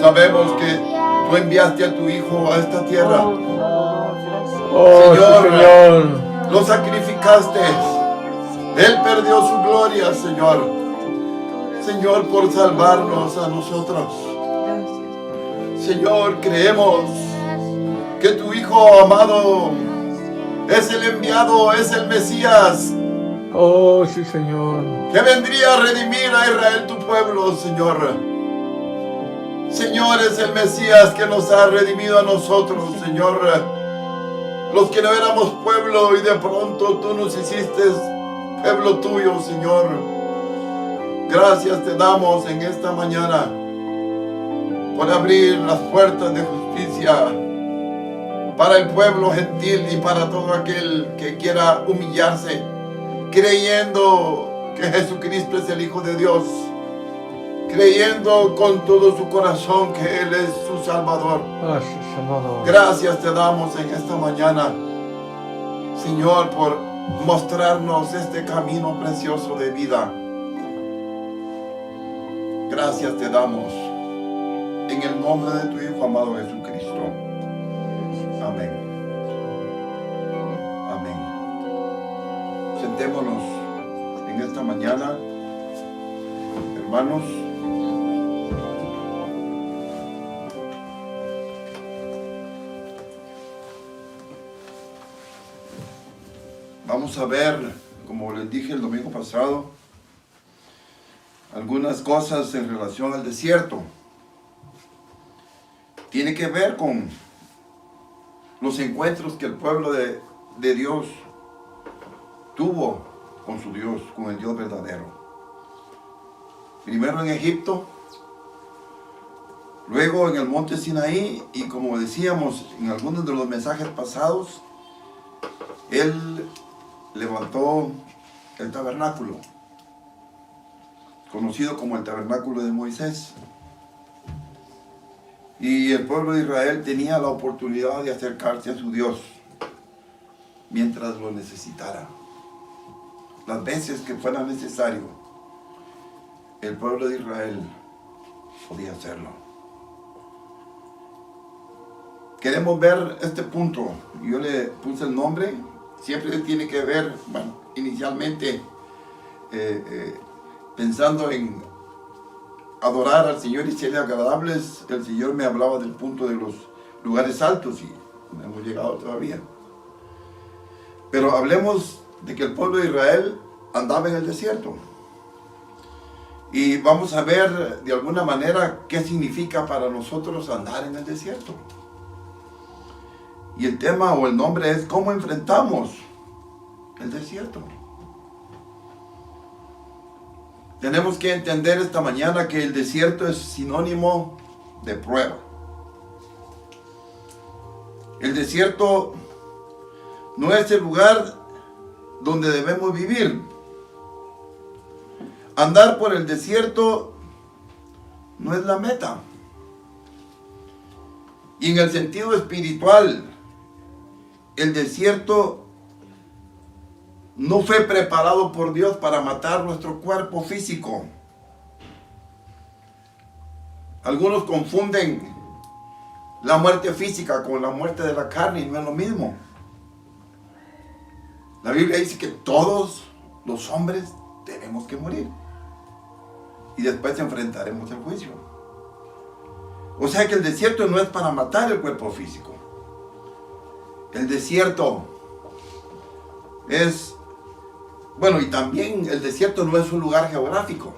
Sabemos que tú enviaste a tu Hijo a esta tierra. Señor, Lo sacrificaste. Él perdió su gloria, Señor. Señor, por salvarnos a nosotros. Señor, creemos que tu Hijo amado es el enviado, es el Mesías. Oh, sí, Señor. Que vendría a redimir a Israel, tu pueblo, Señor. Señor, es el Mesías que nos ha redimido a nosotros, Señor. Los que no éramos pueblo y de pronto tú nos hiciste pueblo tuyo, Señor. Gracias te damos en esta mañana por abrir las puertas de justicia para el pueblo gentil y para todo aquel que quiera humillarse, creyendo que Jesucristo es el Hijo de Dios, creyendo con todo su corazón que Él es su Salvador. Gracias te damos en esta mañana, Señor, por mostrarnos este camino precioso de vida. Gracias te damos en el nombre de tu Hijo amado Jesucristo. Amén. Amén. Sentémonos en esta mañana, hermanos. Vamos a ver, como les dije el domingo pasado, algunas cosas en relación al desierto. Tiene que ver con los encuentros que el pueblo de Dios tuvo con su Dios, con el Dios verdadero. Primero en Egipto, luego en el monte Sinaí, y como decíamos en algunos de los mensajes pasados, Él levantó el tabernáculo, conocido como el tabernáculo de Moisés. Y el pueblo de Israel tenía la oportunidad de acercarse a su Dios mientras lo necesitara. Las veces que fuera necesario, el pueblo de Israel podía hacerlo. Queremos ver este punto. Yo le puse el nombre. Siempre tiene que ver, bueno, inicialmente pensando en adorar al Señor y serle agradables. El Señor me hablaba del punto de los lugares altos y no hemos llegado todavía. Pero hablemos de que el pueblo de Israel andaba en el desierto. Y vamos a ver de alguna manera qué significa para nosotros andar en el desierto. Y el tema o el nombre es ¿cómo enfrentamos el desierto? Tenemos que entender esta mañana que el desierto es sinónimo de prueba. El desierto no es el lugar donde debemos vivir. Andar por el desierto no es la meta. Y en el sentido espiritual, el desierto no fue preparado por Dios para matar nuestro cuerpo físico. Algunos confunden la muerte física con la muerte de la carne y no es lo mismo. La Biblia dice que todos los hombres tenemos que morir y después enfrentaremos el juicio. O sea que el desierto no es para matar el cuerpo físico. El desierto es, bueno, y también el desierto no es un lugar geográfico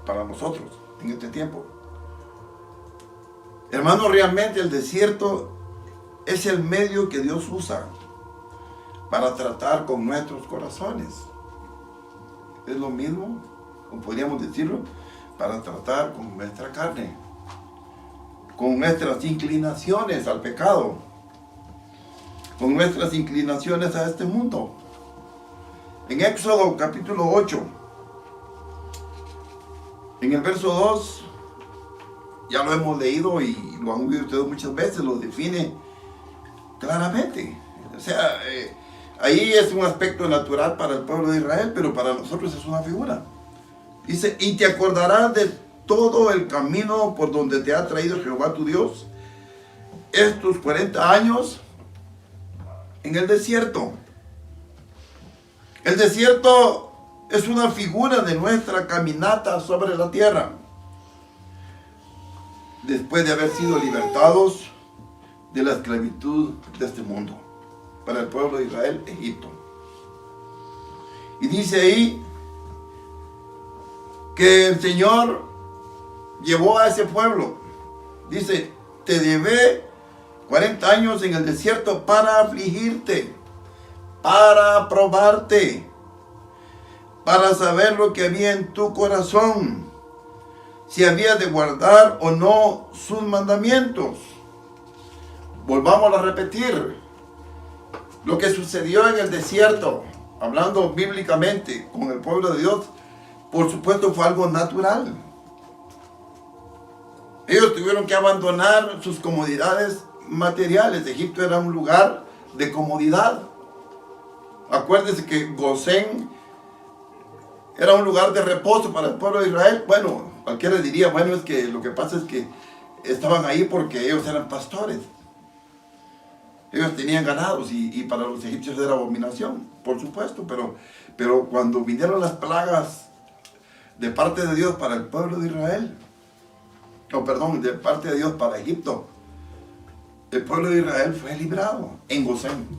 para nosotros en este tiempo. Hermano, realmente el desierto es el medio que Dios usa para tratar con nuestros corazones. Es lo mismo, como podríamos decirlo, para tratar con nuestra carne, con nuestras inclinaciones al pecado, con nuestras inclinaciones a este mundo. En Éxodo capítulo 8, en el verso 2, ya lo hemos leído y lo han oído ustedes muchas veces, lo define claramente. O sea, ahí es un aspecto natural para el pueblo de Israel, pero para nosotros es una figura. Dice, y te acordarás de todo el camino por donde te ha traído Jehová tu Dios estos 40 años en el desierto. El desierto es una figura de nuestra caminata sobre la tierra, después de haber sido libertados de la esclavitud de este mundo, para el pueblo de Israel, Egipto. Y dice ahí que el Señor llevó a ese pueblo. Dice, te llevé 40 años en el desierto para afligirte, para probarte, para saber lo que había en tu corazón, si había de guardar o no sus mandamientos. Volvamos a repetir lo que sucedió en el desierto, hablando bíblicamente con el pueblo de Dios. Por supuesto fue algo natural. Ellos tuvieron que abandonar sus comodidades materiales. Egipto era un lugar de comodidad. Acuérdense que Gosén era un lugar de reposo para el pueblo de Israel. Bueno, cualquiera diría, bueno, es que lo que pasa es que estaban ahí porque ellos eran pastores. Ellos tenían ganados y para los egipcios era abominación, por supuesto, pero cuando vinieron las plagas de parte de Dios para el pueblo de Israel, de parte de Dios para Egipto, el pueblo de Israel fue librado en Gosén.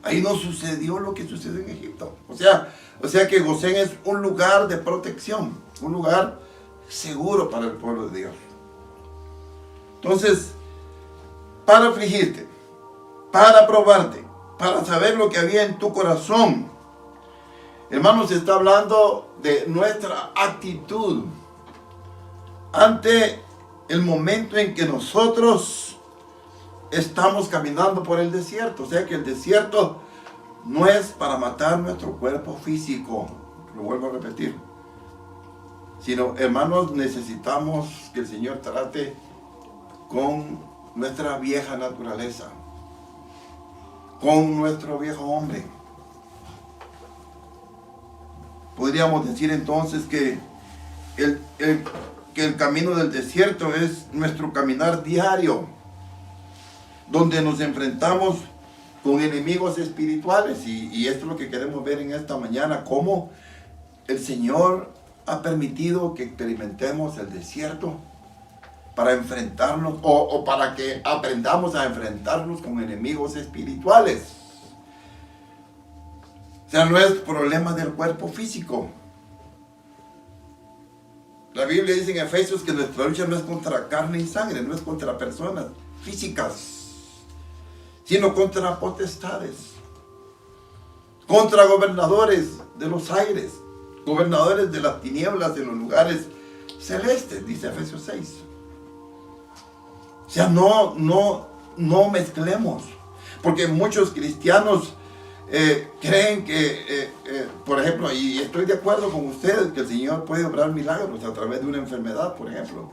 Ahí no sucedió lo que sucedió en Egipto. O sea que Gosén es un lugar de protección, un lugar seguro para el pueblo de Dios. Entonces, para afligirte, para probarte, para saber lo que había en tu corazón. Hermanos, se está hablando de nuestra actitud ante el momento en que nosotros estamos caminando por el desierto. O sea que el desierto no es para matar nuestro cuerpo físico, lo vuelvo a repetir, sino, hermanos, necesitamos que el Señor trate con nuestra vieja naturaleza, con nuestro viejo hombre. Podríamos decir entonces que el camino del desierto es nuestro caminar diario, donde nos enfrentamos con enemigos espirituales. Y esto es lo que queremos ver en esta mañana, cómo el Señor ha permitido que experimentemos el desierto para enfrentarnos o para que aprendamos a enfrentarnos con enemigos espirituales. O sea, no es problema del cuerpo físico. La Biblia dice en Efesios que nuestra lucha no es contra carne y sangre, no es contra personas físicas, sino contra potestades, contra gobernadores de los aires, gobernadores de las tinieblas de los lugares celestes, dice Efesios 6. O sea, no mezclemos, porque muchos cristianos creen que, por ejemplo, y estoy de acuerdo con ustedes, que el Señor puede obrar milagros a través de una enfermedad, por ejemplo.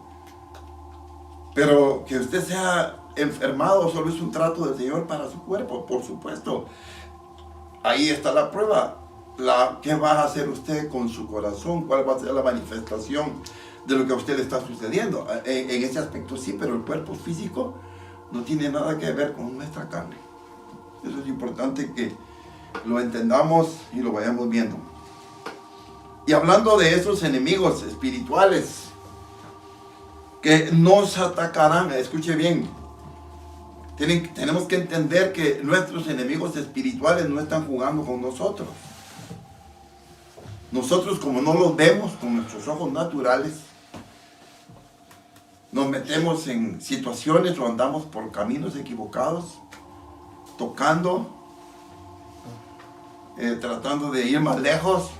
Pero que usted sea enfermado solo es un trato del Señor para su cuerpo, por supuesto. Ahí está la prueba. ¿Qué va a hacer usted con su corazón? ¿Cuál va a ser la manifestación de lo que a usted le está sucediendo? En ese aspecto sí, pero el cuerpo físico no tiene nada que ver con nuestra carne. Eso es importante que lo entendamos y lo vayamos viendo. Y hablando de esos enemigos espirituales que nos atacarán, escuche bien, tenemos que entender que nuestros enemigos espirituales no están jugando con nosotros. Nosotros, como no los vemos con nuestros ojos naturales, nos metemos en situaciones o andamos por caminos equivocados, tocando, tratando de ir más lejos,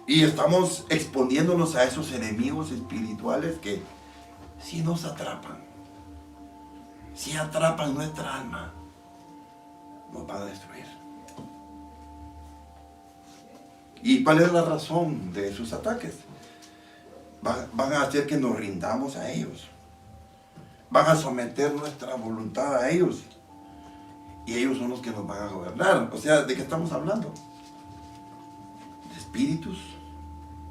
y estamos exponiéndonos a esos enemigos espirituales que si nos atrapan, si atrapan nuestra alma, nos van a destruir. ¿Y cuál es la razón de sus ataques? Van a hacer que nos rindamos a ellos, van a someter nuestra voluntad a ellos, y ellos son los que nos van a gobernar. O sea, ¿de qué estamos hablando? ¿De espíritus?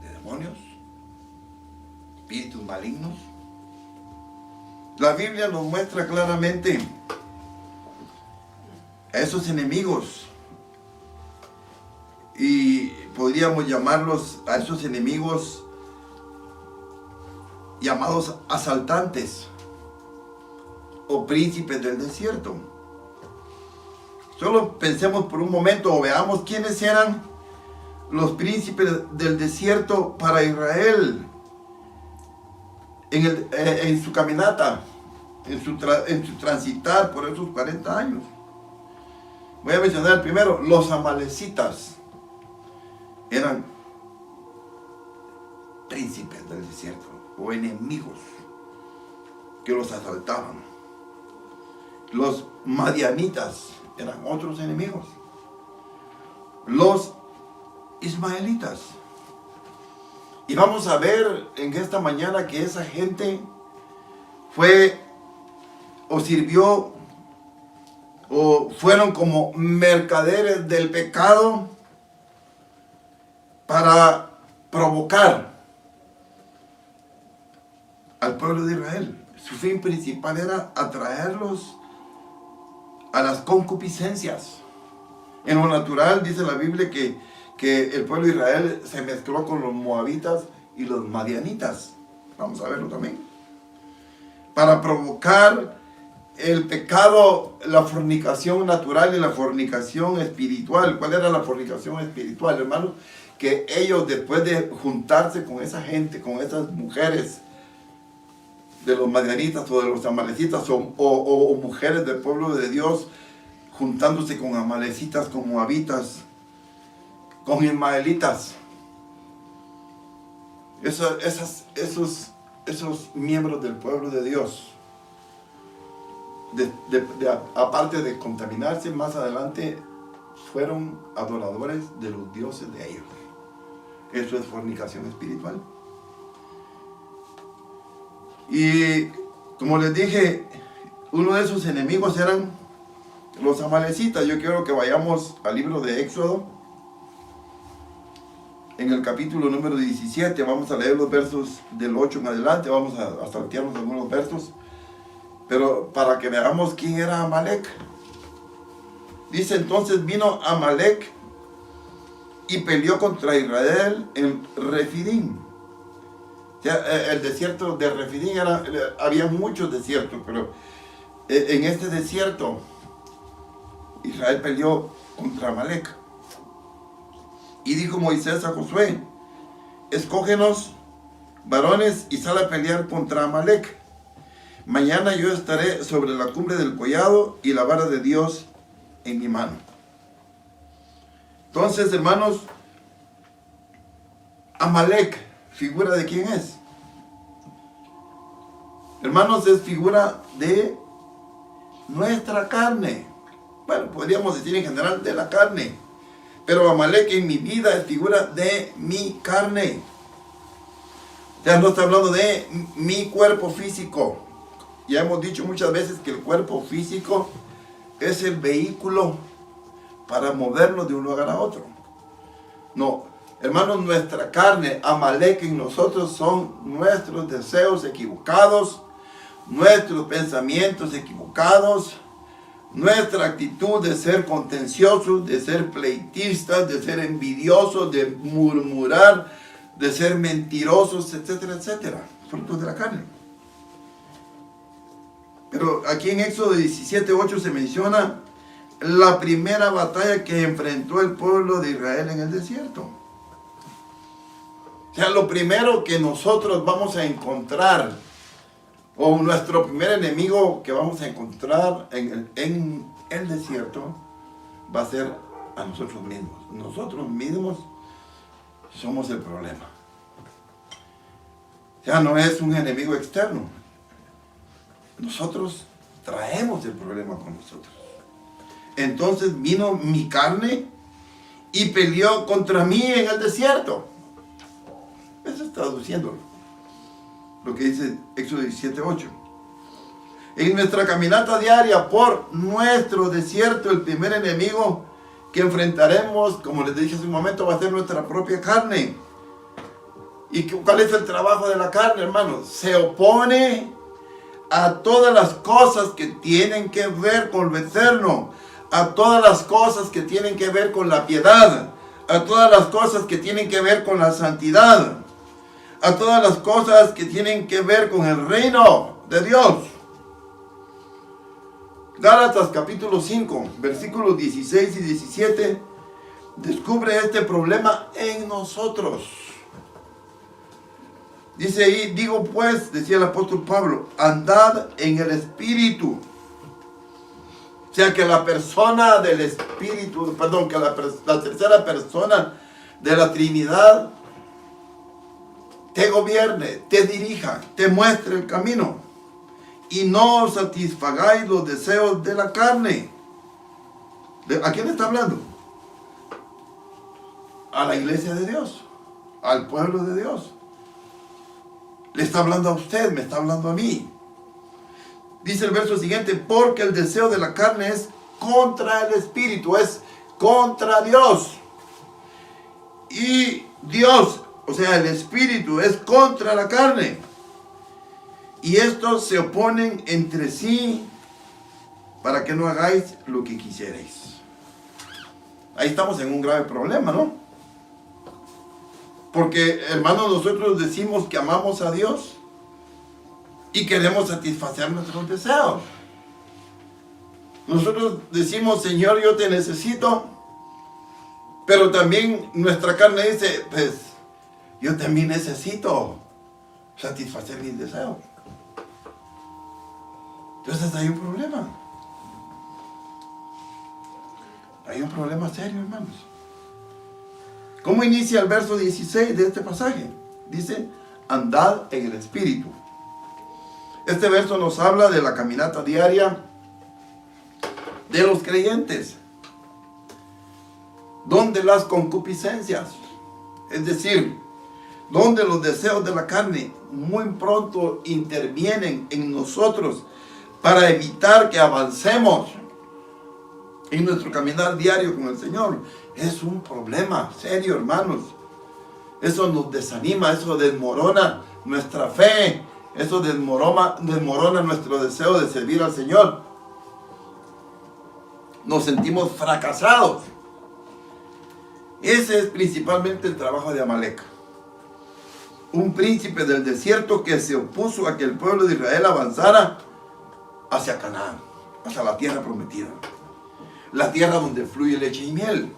¿De demonios? espíritus malignos. La Biblia nos muestra claramente a esos enemigos, y podríamos llamarlos a esos enemigos llamados asaltantes o príncipes del desierto. Solo pensemos por un momento o veamos quiénes eran los príncipes del desierto para Israel en su caminata, en su transitar por esos 40 años. Voy a mencionar primero, los amalecitas eran príncipes del desierto o enemigos que los asaltaban. Los madianitas eran otros enemigos. Los ismaelitas. Y vamos a ver en esta mañana que esa gente fue o sirvió o fueron como mercaderes del pecado para provocar al pueblo de Israel. Su fin principal era atraerlos a las concupiscencias. En lo natural dice la Biblia que el pueblo de Israel se mezcló con los moabitas y los madianitas. Vamos a verlo también. Para provocar el pecado, la fornicación natural y la fornicación espiritual. ¿Cuál era la fornicación espiritual, hermanos? Que ellos, después de juntarse con esa gente, con esas mujeres de los madianitas o de los amalecitas o mujeres del pueblo de Dios, juntándose con amalecitas, con moabitas, con ismaelitas, esos miembros del pueblo de Dios, aparte de contaminarse, más adelante fueron adoradores de los dioses de ellos. Eso es fornicación espiritual. Y como les dije, uno de esos enemigos eran los amalecitas. Yo quiero que vayamos al libro de Éxodo, en el capítulo número 17. Vamos a leer los versos del 8 en adelante. Vamos a saltearnos algunos versos, pero para que veamos quién era Amalek. Dice: entonces vino Amalek y peleó contra Israel en Refidim. O sea, el desierto de Refidim había muchos desiertos, pero en este desierto Israel peleó contra Amalek. Y dijo Moisés a Josué: escógenos varones y sal a pelear contra Amalek. Mañana yo estaré sobre la cumbre del collado y la vara de Dios en mi mano. Entonces, hermanos, Amalek, ¿figura de quién es? Hermanos, es figura de nuestra carne. Bueno, podríamos decir en general de la carne. Pero Amalek en mi vida es figura de mi carne. Ya no está hablando de mi cuerpo físico. Ya hemos dicho muchas veces que el cuerpo físico es el vehículo para movernos de un lugar a otro. No, hermanos, nuestra carne, Amalek en nosotros, son nuestros deseos equivocados, nuestros pensamientos equivocados, nuestra actitud de ser contenciosos, de ser pleitistas, de ser envidiosos, de murmurar, de ser mentirosos, etcétera, etcétera. Frutos de la carne. Pero aquí en Éxodo 17:8 se menciona la primera batalla que enfrentó el pueblo de Israel en el desierto. O sea, lo primero que nosotros vamos a encontrar, o nuestro primer enemigo que vamos a encontrar en el desierto, va a ser a nosotros mismos. Nosotros mismos somos el problema. O sea, no es un enemigo externo. Nosotros traemos el problema con nosotros. Entonces vino mi carne y peleó contra mí en el desierto. Eso está traduciendo lo que dice Éxodo 17:8. En nuestra caminata diaria por nuestro desierto, el primer enemigo que enfrentaremos, como les dije hace un momento, va a ser nuestra propia carne. ¿Y cuál es el trabajo de la carne, hermanos? Se opone a todas las cosas que tienen que ver con lo eterno, a todas las cosas que tienen que ver con la piedad, a todas las cosas que tienen que ver con la santidad, a todas las cosas que tienen que ver con el reino de Dios. Gálatas capítulo 5, versículos 16 y 17, descubre este problema en nosotros. Dice ahí, digo pues, decía el apóstol Pablo, andad en el Espíritu. O sea, que la persona del Espíritu, perdón, que la tercera persona de la Trinidad te gobierne, te dirija, te muestre el camino. Y no satisfagáis los deseos de la carne. ¿A quién está hablando? A la iglesia de Dios, al pueblo de Dios. Le está hablando a usted, me está hablando a mí. Dice el verso siguiente, porque el deseo de la carne es contra el Espíritu, es contra Dios. Y Dios, o sea, el Espíritu es contra la carne. Y estos se oponen entre sí para que no hagáis lo que quisierais. Ahí estamos en un grave problema, ¿no? Porque, hermanos, nosotros decimos que amamos a Dios y queremos satisfacer nuestros deseos. Nosotros decimos, Señor, yo te necesito, pero también nuestra carne dice, pues, yo también necesito satisfacer mis deseos. Entonces hay un problema. Hay un problema serio, hermanos. ¿Cómo inicia el verso 16 de este pasaje? Dice, andad en el Espíritu. Este verso nos habla de la caminata diaria de los creyentes, donde las concupiscencias, es decir, donde los deseos de la carne muy pronto intervienen en nosotros para evitar que avancemos en nuestro caminar diario con el Señor. Es un problema serio, hermanos. Eso nos desanima, eso desmorona nuestra fe, eso desmorona nuestro deseo de servir al Señor. Nos sentimos fracasados. Ese es principalmente el trabajo de Amalek, un príncipe del desierto que se opuso a que el pueblo de Israel avanzara hacia Canaán, hacia la tierra prometida, la tierra donde fluye leche y miel.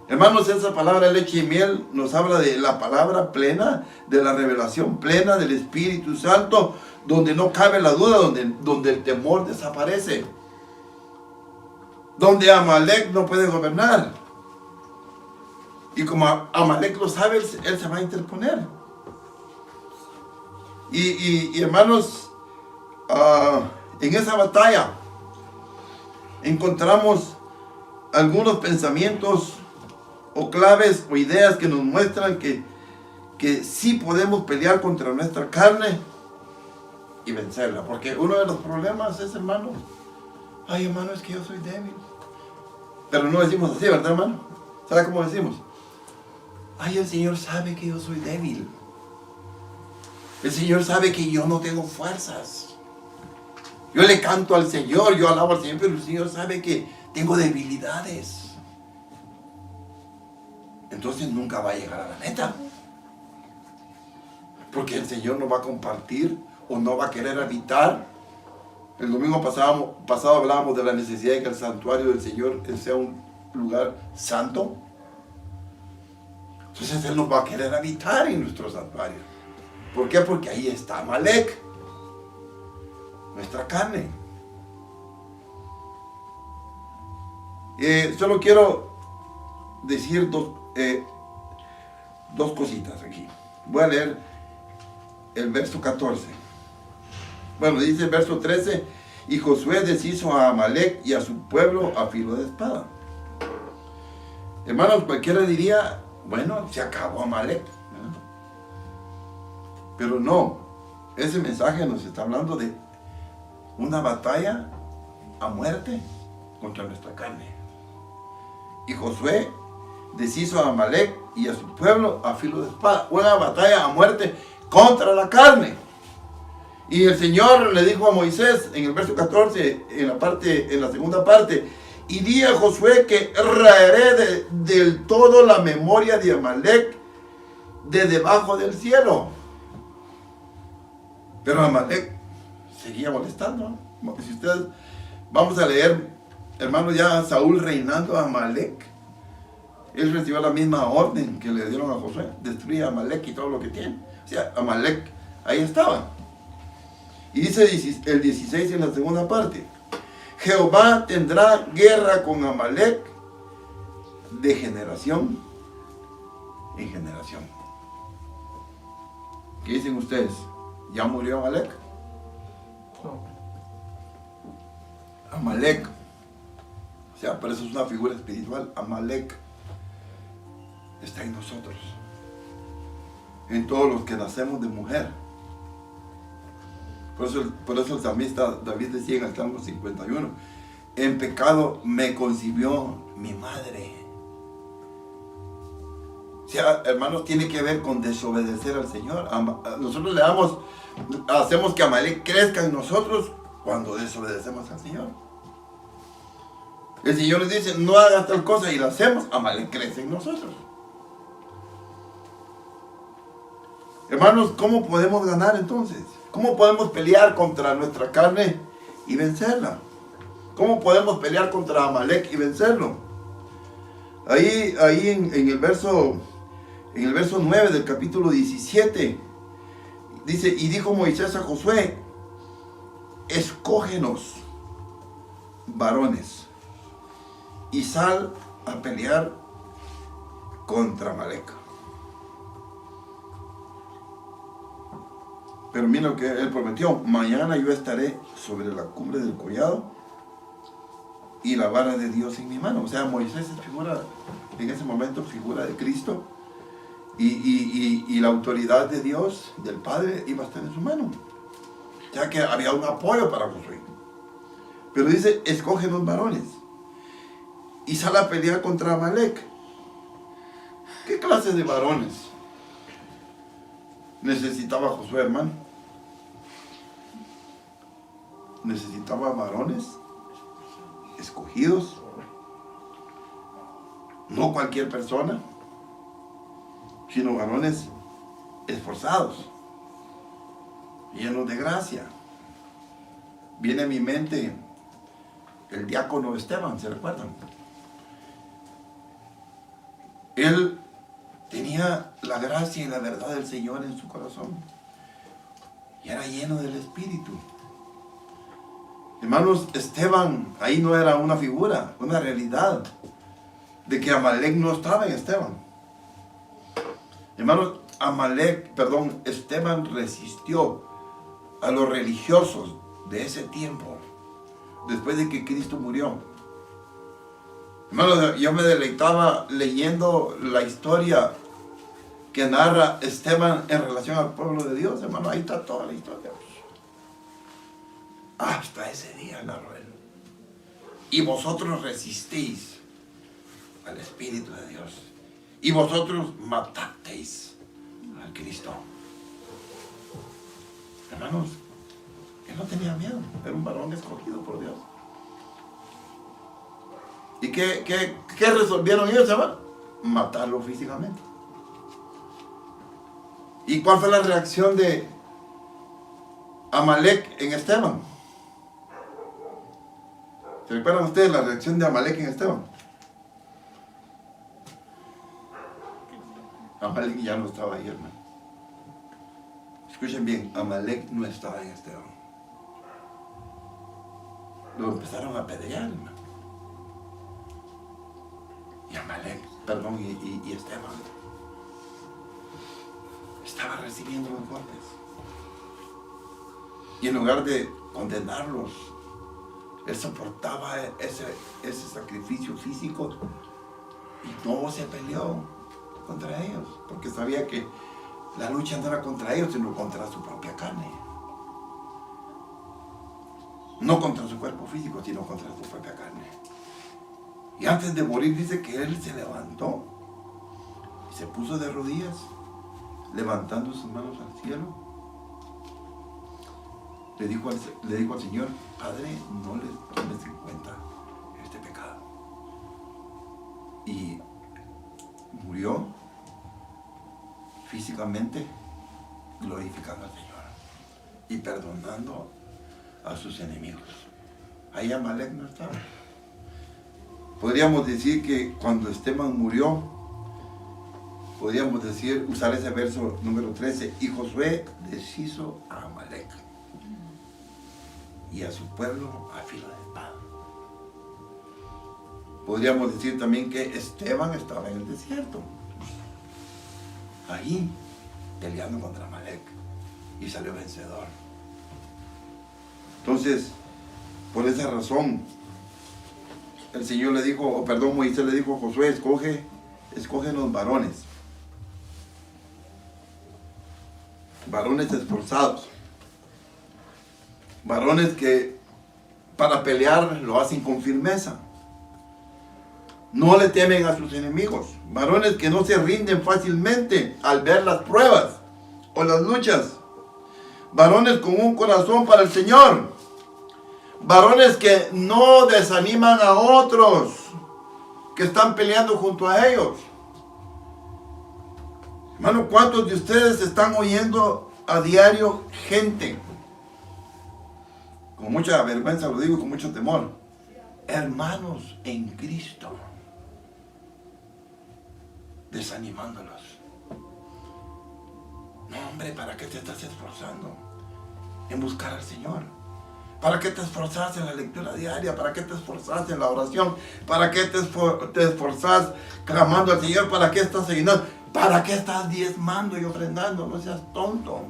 Hermanos, esa palabra leche y miel nos habla de la palabra plena, de la revelación plena del Espíritu Santo, donde no cabe la duda, donde el temor desaparece, donde Amalek no puede gobernar. Y como Amalek lo sabe, él se va a interponer. Y hermanos, en esa batalla encontramos algunos pensamientos o claves o ideas que nos muestran que sí podemos pelear contra nuestra carne y vencerla. Porque uno de los problemas es, hermano, ay, hermano, es que yo soy débil. Pero no decimos así, ¿verdad, hermano? ¿Sabe cómo decimos? Ay, el Señor sabe que yo soy débil. El Señor sabe que yo no tengo fuerzas. Yo le canto al Señor, yo alabo al Señor, pero el Señor sabe que tengo debilidades. Entonces nunca va a llegar a la meta. Porque el Señor no va a compartir o no va a querer habitar. El domingo pasado hablábamos de la necesidad de que el santuario del Señor sea un lugar santo. Entonces Él no va a querer habitar en nuestro santuario. ¿Por qué? Porque ahí está Amalek, nuestra carne. Solo quiero decir dos cositas aquí. Voy a leer el verso 14. Bueno, dice el verso 13, y Josué deshizo a Amalek y a su pueblo a filo de espada. Hermanos, cualquiera diría, bueno, se acabó Amalek, ¿no? Pero no, ese mensaje nos está hablando de una batalla a muerte contra nuestra carne. Y Josué deshizo a Amalek y a su pueblo a filo de espada. Una batalla a muerte contra la carne. Y el Señor le dijo a Moisés en el verso 14, en la segunda parte, y di a Josué que raeré del todo la memoria de Amalek de debajo del cielo. Pero Amalek seguía molestando. Si ustedes, vamos a leer, hermanos, ya Saúl reinando a Amalek, él recibió la misma orden que le dieron a Josué: destruye a Amalek y todo lo que tiene. O sea, Amalek ahí estaba. Y dice el 16 en la segunda parte: Jehová tendrá guerra con Amalek de generación en generación. ¿Qué dicen ustedes? ¿Ya murió Amalek? No. Amalek, o sea, pero eso es una figura espiritual. Amalek está en nosotros, en todos los que nacemos de mujer. Por eso el salmista David decía en el Salmo 51: en pecado me concibió mi madre. O sea, hermanos, tiene que ver con desobedecer al Señor. Nosotros hacemos que Amalek crezca en nosotros cuando desobedecemos al Señor. El Señor nos dice: no hagas tal cosa, y lo hacemos, Amalek crece en nosotros. Hermanos, ¿cómo podemos ganar entonces? ¿Cómo podemos pelear contra nuestra carne y vencerla? ¿Cómo podemos pelear contra Amalek y vencerlo? Ahí en el verso 9 del capítulo 17, dice: y dijo Moisés a Josué: escógenos varones y sal a pelear contra Amalek. Pero mira lo que él prometió: mañana yo estaré sobre la cumbre del collado y la vara de Dios en mi mano. O sea, Moisés es figura, en ese momento, figura de Cristo, y la autoridad de Dios, del Padre, iba a estar en su mano, ya que había un apoyo para Josué. Pero dice: escoge los varones y sale a pelear contra Amalek. ¿Qué clase de varones necesitaba Josué, hermano? Necesitaba varones escogidos, no cualquier persona, sino varones esforzados, llenos de gracia. Viene a mi mente el diácono Esteban, ¿se recuerdan? Él tenía la gracia y la verdad del Señor en su corazón y era lleno del Espíritu. Hermanos, Esteban ahí no era una figura, una realidad de que Amalek no estaba en Esteban. Hermanos, Esteban resistió a los religiosos de ese tiempo, después de que Cristo murió. Hermanos, yo me deleitaba leyendo la historia que narra Esteban en relación al pueblo de Dios. Hermano, ahí está toda la historia. Hasta ese día narró él: y vosotros resistís al Espíritu de Dios, y vosotros matasteis al Cristo. Hermanos, él no tenía miedo, era un varón escogido por Dios. ¿Y qué resolvieron ellos, hermano? Matarlo físicamente. ¿Y cuál fue la reacción de Amalek en Esteban? ¿Se recuerdan ustedes la reacción de Amalek en Esteban? Amalek ya no estaba ahí, hermano. Escuchen bien, Amalek no estaba en Esteban. Lo empezaron a apedrear, hermano. Y Esteban estaba recibiendo los golpes. Y en lugar de condenarlos, él soportaba ese sacrificio físico y no se peleó contra ellos, porque sabía que la lucha no era contra ellos, sino contra su propia carne. No contra su cuerpo físico, sino contra su propia carne. Y antes de morir dice que él se levantó se puso de rodillas, levantando sus manos al cielo. Le dijo al Señor: Padre, no les tomes en cuenta este pecado. Y murió físicamente, glorificando al Señor y perdonando a sus enemigos. Ahí Amalek no estaba. Podríamos decir que cuando Esteban murió, podríamos decir, usar ese verso número 13, y Josué deshizo a Amalek y a su pueblo a filo de espada. Podríamos decir también que Esteban estaba en el desierto, ahí peleando contra Amalek, y salió vencedor. Entonces, por esa razón, el Señor le dijo, Moisés le dijo a Josué: escoge los varones esforzados, varones que para pelear lo hacen con firmeza, no le temen a sus enemigos, varones que no se rinden fácilmente al ver las pruebas o las luchas, varones con un corazón para el Señor, varones que no desaniman a otros que están peleando junto a ellos. Hermano, ¿cuántos de ustedes están oyendo a diario gente, con mucha vergüenza lo digo, con mucho temor, hermanos en Cristo, desanimándolos? No, hombre, ¿para qué te estás esforzando en buscar al Señor? ¿Para qué te esforzas en la lectura diaria? ¿Para qué te esforzas en la oración? ¿Para qué te esforzas clamando al Señor? ¿Para qué estás ayunando? ¿Para qué estás diezmando y ofrendando? No seas tonto.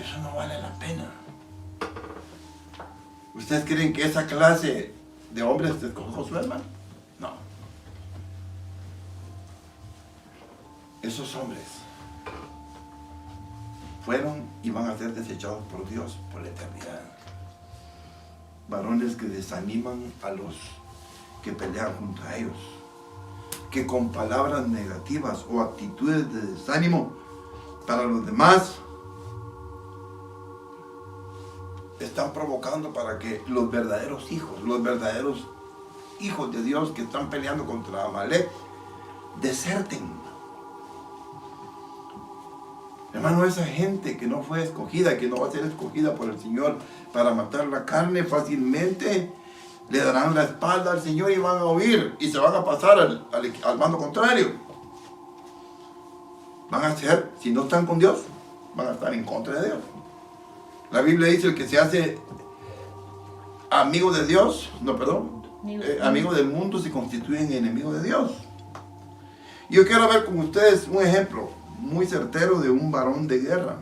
Eso no vale la pena. ¿Ustedes creen que esa clase de hombres te escogió su hermano? No. Esos hombres fueron y van a ser desechados por Dios por la eternidad. Varones que desaniman a los que pelean junto a ellos, que con palabras negativas o actitudes de desánimo para los demás están provocando para que los verdaderos hijos de Dios que están peleando contra Amalek deserten. Hermano, esa gente que no fue escogida, que no va a ser escogida por el Señor para matar la carne, fácilmente le darán la espalda al Señor y van a huir y se van a pasar al bando contrario. Van a ser, si no están con Dios, van a estar en contra de Dios. La Biblia dice: el que se hace amigo de Dios, amigo del mundo, se constituye en enemigo de Dios. Yo quiero ver con ustedes un ejemplo muy certero de un varón de guerra,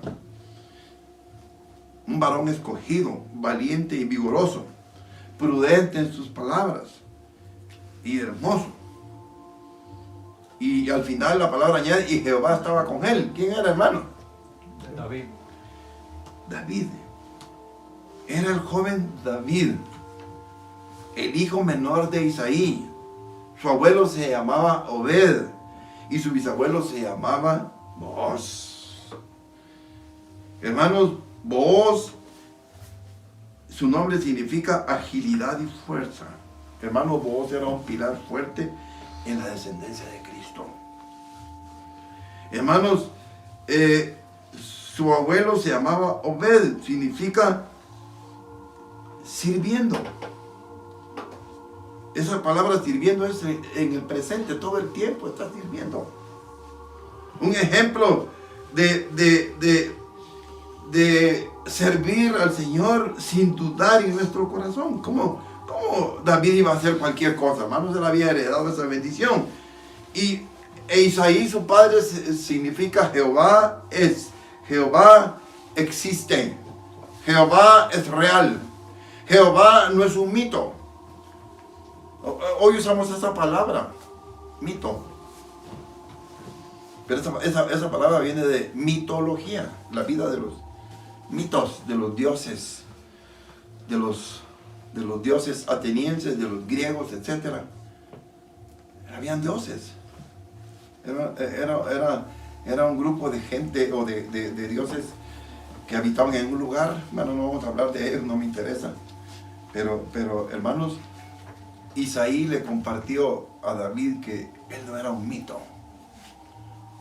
un varón escogido, valiente y vigoroso, prudente en sus palabras y hermoso. Y al final la palabra añade: y Jehová estaba con él. ¿Quién era, hermano? David. Era el joven David, el hijo menor de Isaí. Su abuelo se llamaba Obed y su bisabuelo se llamaba Booz. Hermanos, Booz, su nombre significa agilidad y fuerza. Hermano, Booz era un pilar fuerte en la descendencia de Cristo. Hermanos, su abuelo se llamaba Obed, significa sirviendo. Esa palabra sirviendo es en el presente, todo el tiempo está sirviendo. Un ejemplo de servir al Señor sin dudar en nuestro corazón. ¿Cómo David iba a hacer cualquier cosa? Hermanos, él había heredado esa bendición. E Isaí, su padre, significa Jehová es. Jehová existe. Jehová es real. Jehová no es un mito. Hoy usamos esa palabra, mito. Pero esa palabra viene de mitología, la vida de los mitos, de los dioses, de los dioses atenienses, de los griegos, etc. Habían dioses. Era un grupo de gente o de dioses que habitaban en un lugar. Bueno, no vamos a hablar de ellos, no me interesa. Pero hermanos, Isaí le compartió a David que él no era un mito,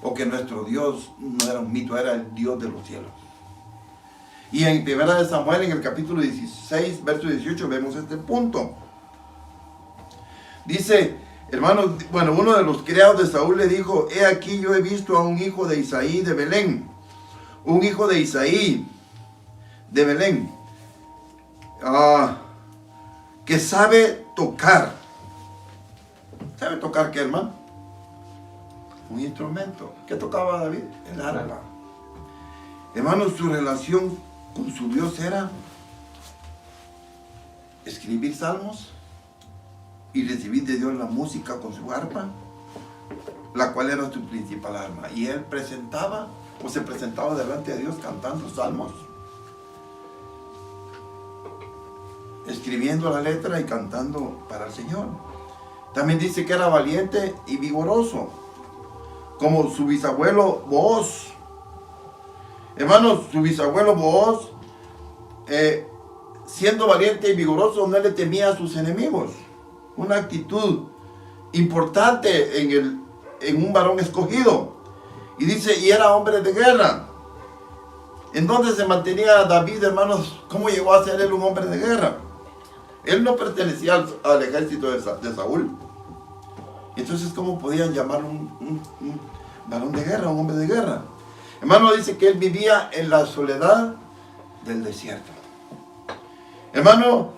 o que nuestro Dios no era un mito, era el Dios de los cielos. Y en 1 Samuel, en el capítulo 16, verso 18, vemos este punto. Dice, hermanos, bueno, uno de los criados de Saúl le dijo: he aquí, yo he visto a un hijo de Isaí de Belén, un hijo de Isaí de Belén, que sabe tocar. ¿Sabe tocar qué, hermano? Un instrumento. ¿Qué tocaba David? El arpa. Hermanos, su relación con su Dios era escribir salmos y recibir de Dios la música con su arpa, la cual era su principal arma. Y él se presentaba delante de Dios cantando salmos, escribiendo la letra y cantando para el Señor. También dice que era valiente y vigoroso, como su bisabuelo Booz. Hermanos, su bisabuelo Booz, siendo valiente y vigoroso, no le temía a sus enemigos. Una actitud importante en un varón escogido. Y dice, y era hombre de guerra. ¿En dónde se mantenía David, hermanos? ¿Cómo llegó a ser él un hombre de guerra? Él no pertenecía al ejército de Saúl. Entonces, ¿cómo podían llamarlo un varón de guerra, un hombre de guerra? Hermano, dice que él vivía en la soledad del desierto. Hermano,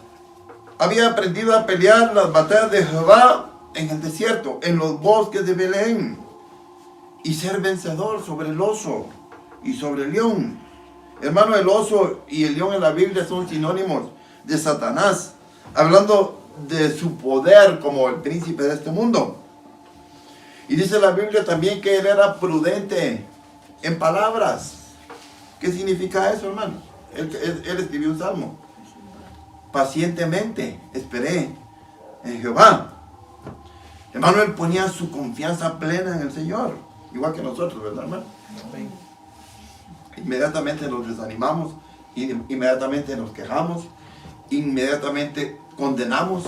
había aprendido a pelear las batallas de Jehová en el desierto, en los bosques de Belén, y ser vencedor sobre el oso y sobre el león. Hermano, el oso y el león en la Biblia son sinónimos de Satanás, hablando de su poder como el príncipe de este mundo. Y dice la Biblia también que él era prudente en palabras. ¿Qué significa eso, hermano? Él escribió un salmo: pacientemente esperé en Jehová. Hermano, él ponía su confianza plena en el Señor, igual que nosotros, ¿verdad, hermano? Inmediatamente nos desanimamos, inmediatamente nos quejamos, inmediatamente condenamos,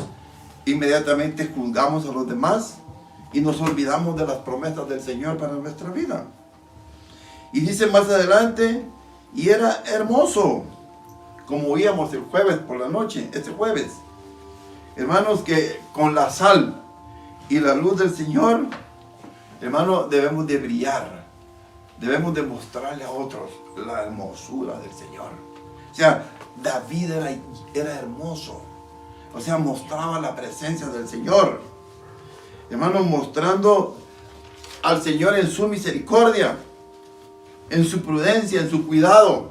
inmediatamente juzgamos a los demás y nos olvidamos de las promesas del Señor para nuestra vida. Y dice más adelante, y era hermoso, como oíamos el jueves por la noche, este jueves. Hermanos, que con la sal y la luz del Señor, hermano, debemos de brillar, debemos de mostrarle a otros la hermosura del Señor. O sea, David era hermoso, o sea, mostraba la presencia del Señor, hermano, mostrando al Señor en su misericordia, en su prudencia, en su cuidado.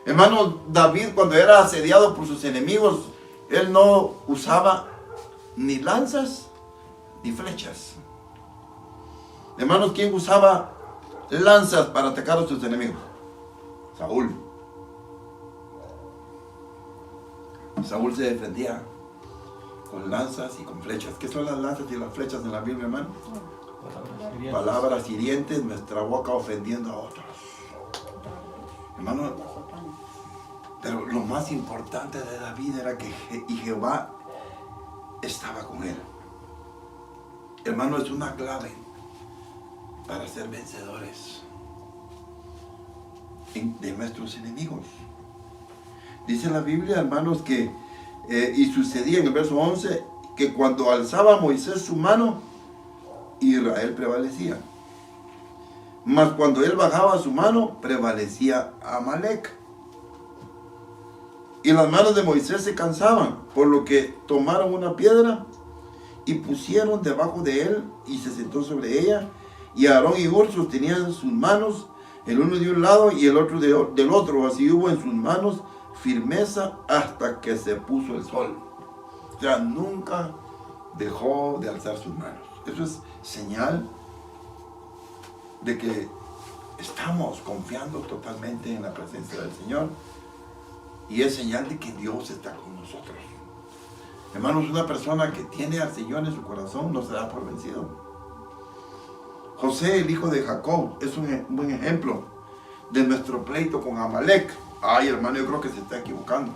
Hermano, David, cuando era asediado por sus enemigos, él no usaba ni lanzas ni flechas. Hermanos, ¿quién usaba lanzas para atacar a sus enemigos? Saúl. Saúl se defendía con lanzas y con flechas. ¿Qué son las lanzas y las flechas en la Biblia, hermano? Palabras hirientes, nuestra boca ofendiendo a otros. Hermano, pero lo más importante de David era que Jehová estaba con él. Hermano, es una clave para ser vencedores de nuestros enemigos. Dice la Biblia, hermanos, que y sucedía en el verso 11 que cuando alzaba Moisés su mano, Israel prevalecía. Mas cuando él bajaba su mano, prevalecía Amalec. Y las manos de Moisés se cansaban, por lo que tomaron una piedra y pusieron debajo de él, y se sentó sobre ella. Y Aarón y Hur sostenían sus manos, el uno de un lado y el otro del otro. Así hubo en sus manos firmeza hasta que se puso el sol. O sea, nunca dejó de alzar sus manos. Eso es señal de que estamos confiando totalmente en la presencia del Señor, y es señal de que Dios está con nosotros. Hermanos, una persona que tiene al Señor en su corazón no se da por vencido. José, el hijo de Jacob, es un buen ejemplo de nuestro pleito con Amalek. Ay, hermano, yo creo que se está equivocando.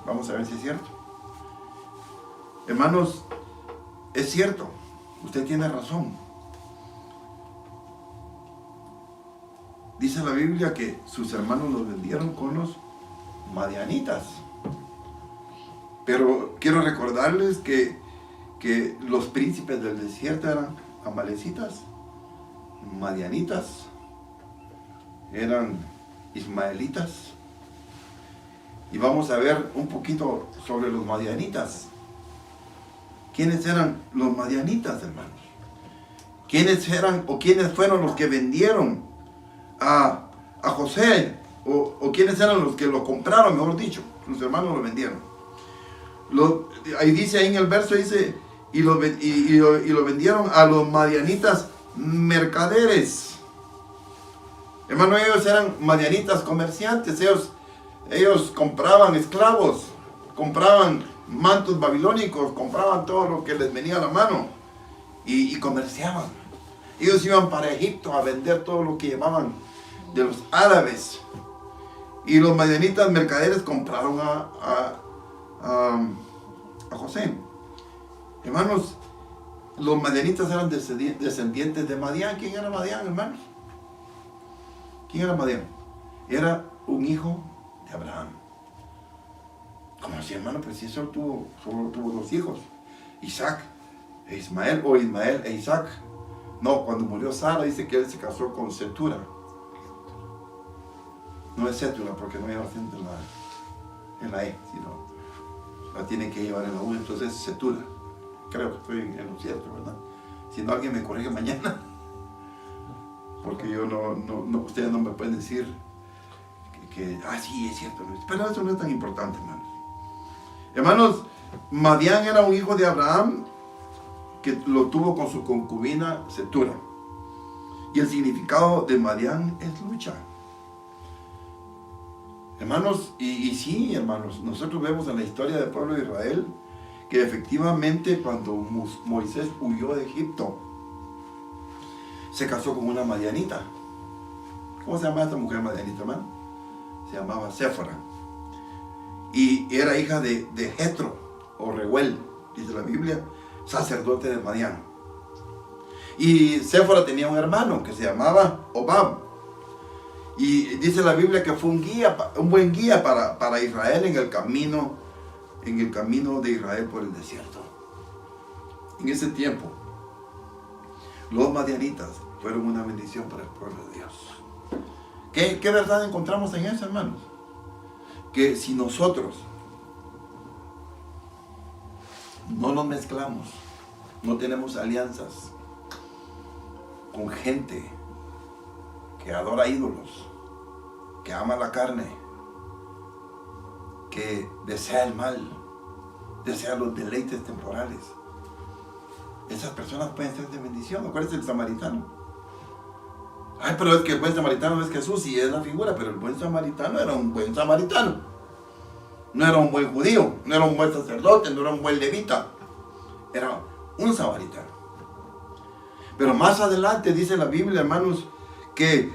Vamos a ver si es cierto. Hermanos, es cierto. Usted tiene razón. Dice la Biblia que sus hermanos los vendieron con los madianitas. Pero quiero recordarles que los príncipes del desierto eran amalecitas, madianitas, eran ismaelitas. Y vamos a ver un poquito sobre los madianitas. ¿Quiénes eran los madianitas, hermanos? ¿Quiénes eran o quiénes fueron los que vendieron a José? ¿O quiénes eran los que lo compraron, mejor dicho? Sus hermanos lo vendieron. Ahí dice, ahí en el verso dice, y lo vendieron a los madianitas mercaderes. Hermano, ellos eran madianitas comerciantes. Ellos compraban esclavos, compraban mantos babilónicos, compraban todo lo que les venía a la mano y comerciaban. Ellos iban para Egipto a vender todo lo que llevaban de los árabes. Y los madianitas mercaderes compraron a José. Hermanos, los madianitas eran descendientes de Madián. ¿Quién era Madián, hermanos? ¿Quién era Madián? Era un hijo de Abraham. ¿Cómo así, hermano? Pues si solo tuvo dos hijos, Isaac e Ismael, o Ismael e Isaac. No, cuando murió Sara dice que él se casó con Cetura. No es Cetura porque no lleva acento en la E, sino la tiene que llevar en la U, entonces es Cetura. Creo que estoy en lo cierto, ¿verdad? Si no, alguien me corrige mañana. Porque yo no ustedes no me pueden decir que sí, es cierto. Pero eso no es tan importante, hermanos. Hermanos, Madián era un hijo de Abraham que lo tuvo con su concubina Cetura. Y el significado de Madián es lucha. Hermanos, y sí, hermanos, nosotros vemos en la historia del pueblo de Israel que efectivamente cuando Moisés huyó de Egipto, se casó con una madianita. ¿Cómo se llama esta mujer madianita, hermano? Se llamaba Séfora. Y era hija de Jetro, o Reuel, dice la Biblia, sacerdote de Madián. Y Séfora tenía un hermano que se llamaba Obab. Y dice la Biblia que fue un buen guía para Israel en el camino de Israel por el desierto. En ese tiempo, los madianitas fueron una bendición para el pueblo de Dios. ¿Qué verdad encontramos en eso, hermanos? Que si nosotros no nos mezclamos, no tenemos alianzas con gente que adora ídolos, que ama la carne, que desea el mal, desea los deleites temporales, esas personas pueden ser de bendición. Acuérdense del samaritano. Ay, pero es que el buen samaritano es Jesús y es la figura, pero el buen samaritano era un buen samaritano. No era un buen judío, no era un buen sacerdote, no era un buen levita. Era un samaritano. Pero más adelante dice la Biblia, hermanos, que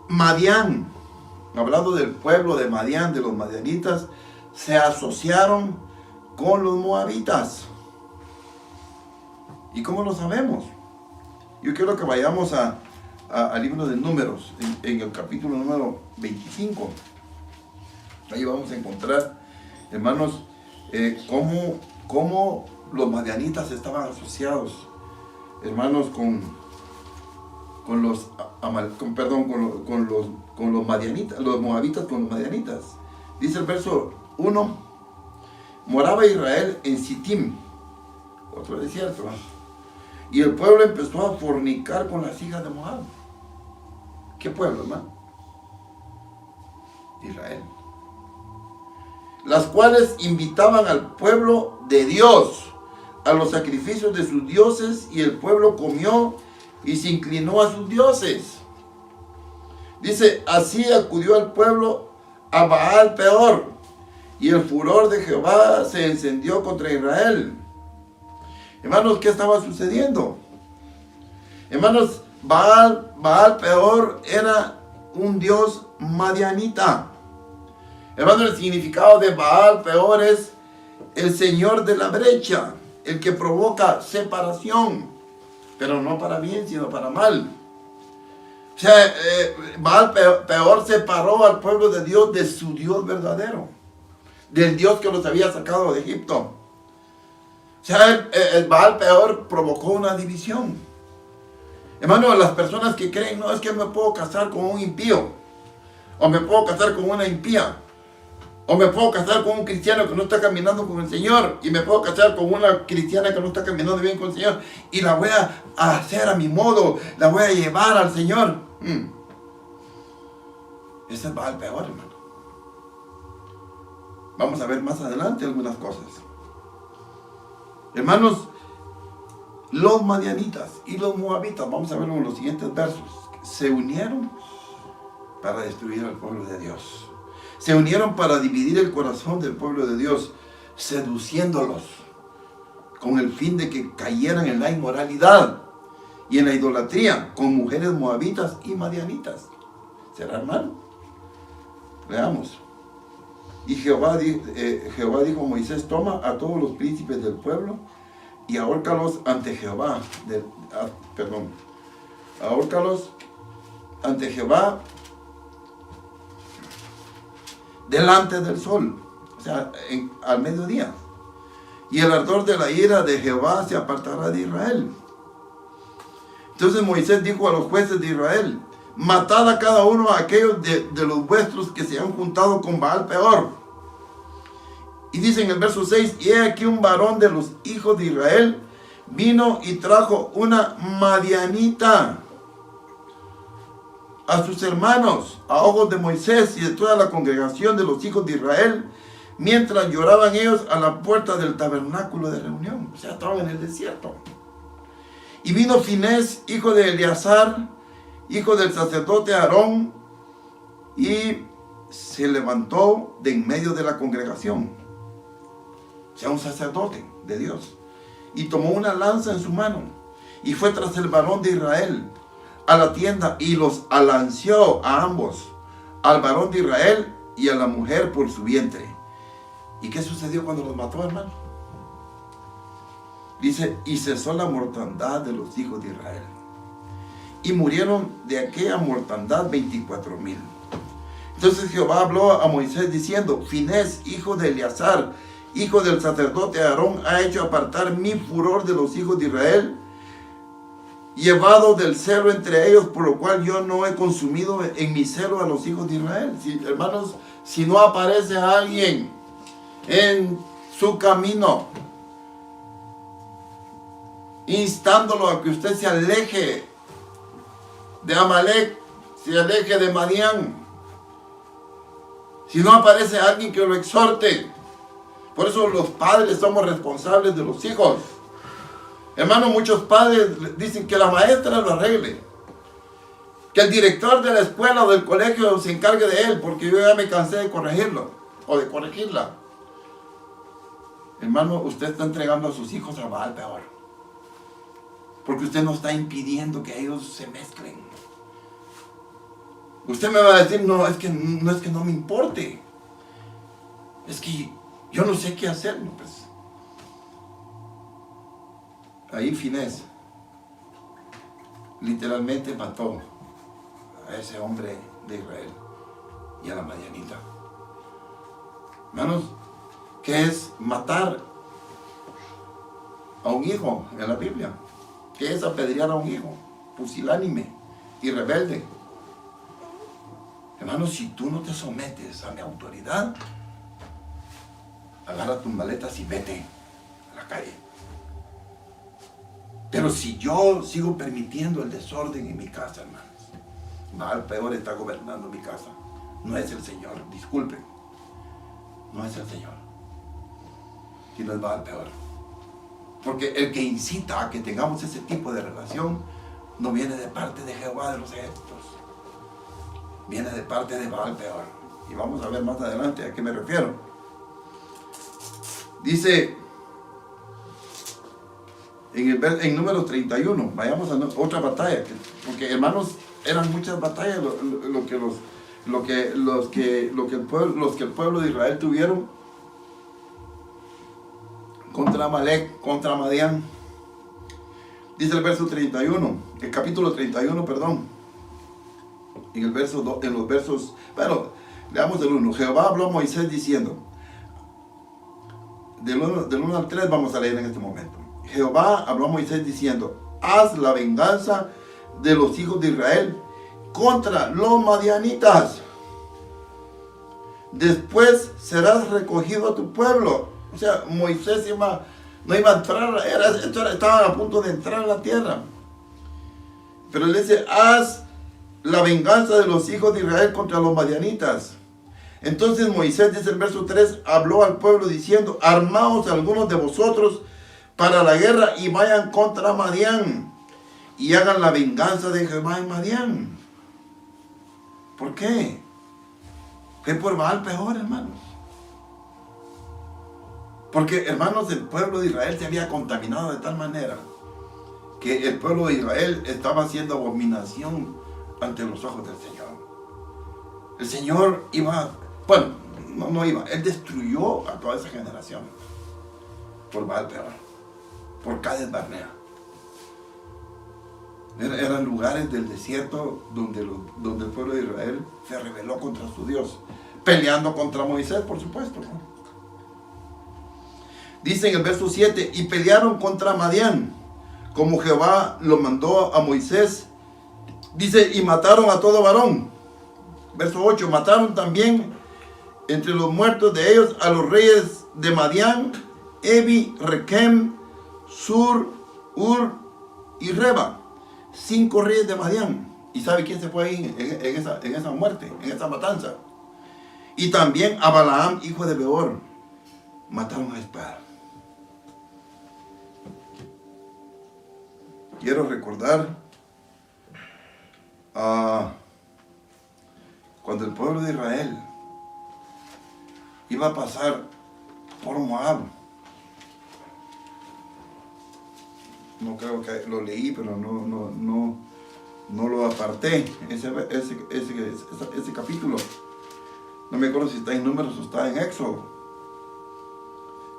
Madián, hablando del pueblo de Madián, de los madianitas, se asociaron con los moabitas. ¿Y cómo lo sabemos? Yo quiero que vayamos al libro de Números, en el capítulo número 25. Ahí vamos a encontrar, hermanos, cómo los madianitas estaban asociados, hermanos, con los madianitas, los moabitas con los madianitas. Dice el verso 1, moraba Israel en Sittim, otro desierto, y el pueblo empezó a fornicar con las hijas de Moab. ¿Qué pueblo, hermano? Israel. Las cuales invitaban al pueblo de Dios a los sacrificios de sus dioses, y el pueblo comió y se inclinó a sus dioses. Dice, así acudió el pueblo a Baal Peor, y el furor de Jehová se encendió contra Israel. Hermanos, ¿qué estaba sucediendo? Hermanos, Baal Peor era un dios madianita. Hermano, el significado de Baal Peor es el señor de la brecha, el que provoca separación, pero no para bien, sino para mal. O sea, Baal Peor separó al pueblo de Dios de su Dios verdadero, del Dios que los había sacado de Egipto. O sea, el Baal Peor provocó una división. Hermano, las personas que creen, no, es que me puedo casar con un impío, o me puedo casar con una impía, o me puedo casar con un cristiano que no está caminando con el Señor, y me puedo casar con una cristiana que no está caminando bien con el Señor, y la voy a hacer a mi modo, la voy a llevar al Señor. Ese es Baal Peor, hermano. Vamos a ver más adelante algunas cosas. Hermanos, los madianitas y los moabitas, vamos a verlo en los siguientes versos, se unieron para destruir al pueblo de Dios. Se unieron para dividir el corazón del pueblo de Dios, seduciéndolos con el fin de que cayeran en la inmoralidad y en la idolatría con mujeres moabitas y madianitas. ¿Será, hermano? Veamos. Y Jehová dijo a Moisés: toma a todos los príncipes del pueblo y ahórcalos ante Jehová. Ahórcalos ante Jehová delante del sol, o sea, al mediodía. Y el ardor de la ira de Jehová se apartará de Israel. Entonces Moisés dijo a los jueces de Israel: matad a cada uno a aquellos de los vuestros que se han juntado con Baal Peor. Y dice en el verso 6: y he aquí un varón de los hijos de Israel vino y trajo una madianita a sus hermanos, a ojos de Moisés y de toda la congregación de los hijos de Israel, mientras lloraban ellos a la puerta del tabernáculo de reunión. O sea, estaban en el desierto. Y vino Finés, hijo de Eleazar, hijo del sacerdote Aarón, y se levantó de en medio de la congregación, o sea, un sacerdote de Dios, y tomó una lanza en su mano, y fue tras el varón de Israel a la tienda, y los alanceó a ambos, al varón de Israel y a la mujer por su vientre. ¿Y qué sucedió cuando los mató, hermano? Dice: y cesó la mortandad de los hijos de Israel, y murieron de aquella mortandad 24,000. Entonces Jehová habló a Moisés diciendo: Finés, hijo de Eleazar, hijo del sacerdote Aarón, ha hecho apartar mi furor de los hijos de Israel, llevado del celo entre ellos, por lo cual yo no he consumido en mi celo a los hijos de Israel. Hermanos, si no aparece alguien en su camino instándolo a que usted se aleje de Amalek, se aleje de Madián, si no aparece alguien que lo exhorte. Por eso los padres somos responsables de los hijos. Hermano, muchos padres dicen que la maestra lo arregle, que el director de la escuela o del colegio se encargue de él, porque yo ya me cansé de corregirlo o de corregirla. Hermano, usted está entregando a sus hijos a Baal Peor, porque usted no está impidiendo que ellos se mezclen. Usted me va a decir: no es que no me importe, es que yo no sé qué hacer. Pues ahí Finés literalmente mató a ese hombre de Israel y a la madianita. Hermanos, ¿qué es matar a un hijo en la Biblia? ¿Qué es apedrear a un hijo? Pusilánime y rebelde. Hermanos, si tú no te sometes a mi autoridad, agarra tus maletas y vete a la calle. Pero si yo sigo permitiendo el desorden en mi casa, hermanos, Baal Peor está gobernando mi casa. No es el Señor, disculpen. No es el Señor, sino es Baal Peor. Porque el que incita a que tengamos ese tipo de relación no viene de parte de Jehová de los ejércitos, viene de parte de Baal Peor. Y vamos a ver más adelante a qué me refiero. Dice en números 31, vayamos a otra batalla, porque hermanos, eran muchas batallas lo que el pueblo de Israel tuvieron contra Amalek, contra Madián. Dice el verso 31, el capítulo 31, perdón, en los versos, bueno, leamos el 1. Jehová habló a Moisés diciendo, del 1 al 3 vamos a leer en este momento. Jehová habló a Moisés diciendo, haz la venganza de los hijos de Israel contra los madianitas. Después serás recogido a tu pueblo. O sea, Moisés no iba a entrar, estaban a punto de entrar a la tierra. Pero él dice, haz la venganza de los hijos de Israel contra los madianitas. Entonces Moisés, dice el verso 3, habló al pueblo diciendo, armaos algunos de vosotros para la guerra y vayan contra Madián y hagan la venganza de Jehová en Madián. ¿Por qué? Fue por Baal peor, hermanos. Porque, hermanos, el pueblo de Israel se había contaminado de tal manera que el pueblo de Israel estaba haciendo abominación ante los ojos del Señor. El Señor iba, bueno, no iba, Él destruyó a toda esa generación por Baal peor, por Cades Barnea. Eran lugares del desierto donde el pueblo de Israel se rebeló contra su Dios, peleando contra Moisés, por supuesto, ¿no? Dice en el verso 7, y pelearon contra Madián, como Jehová lo mandó a Moisés. Dice, y mataron a todo varón. Verso 8, mataron también entre los muertos de ellos a los reyes de Madián, Evi, Requem, Sur, Ur y Reba. 5 reyes de Madián. ¿Y sabe quién se fue ahí en esa muerte, en esa matanza? Y también a Balaam, hijo de Beor, mataron a espada. Quiero recordar cuando el pueblo de Israel iba a pasar por Moab. No creo que lo leí, pero no lo aparté, ese capítulo. No me acuerdo si está en Números o está en Éxodo.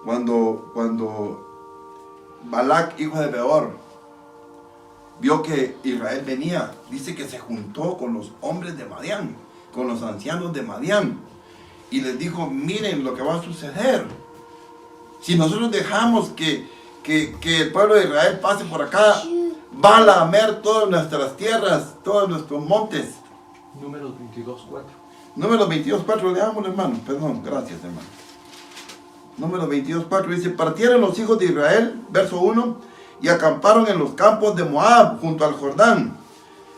Cuando Balac, hijo de Beor, vio que Israel venía, dice que se juntó con los hombres de Madián, con los ancianos de Madián, y les dijo, miren lo que va a suceder. Si nosotros dejamos que el pueblo de Israel pase por acá, va a lamer todas nuestras tierras, todos nuestros montes. Números 22:4. Números 22:4, leámoslo, hermano. Perdón, gracias, hermano. Números 22:4 dice, partieron los hijos de Israel, verso 1, y acamparon en los campos de Moab, junto al Jordán,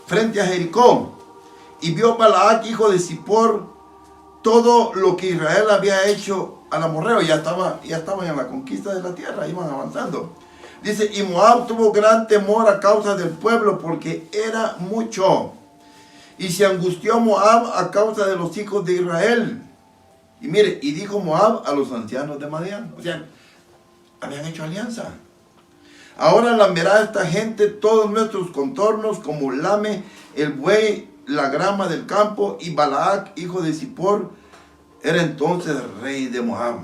frente a Jericó. Y vio Balac, hijo de Zippor, todo lo que Israel había hecho al amorreo. Ya estaban en la conquista de la tierra, iban avanzando. Dice, y Moab tuvo gran temor a causa del pueblo, porque era mucho. Y se angustió Moab a causa de los hijos de Israel. Y mire, y dijo Moab a los ancianos de Madián. O sea, habían hecho alianza. Ahora lamerá esta gente todos nuestros contornos, como lame el buey la grama del campo. Y Balac, hijo de Zippor, era entonces rey de Moab.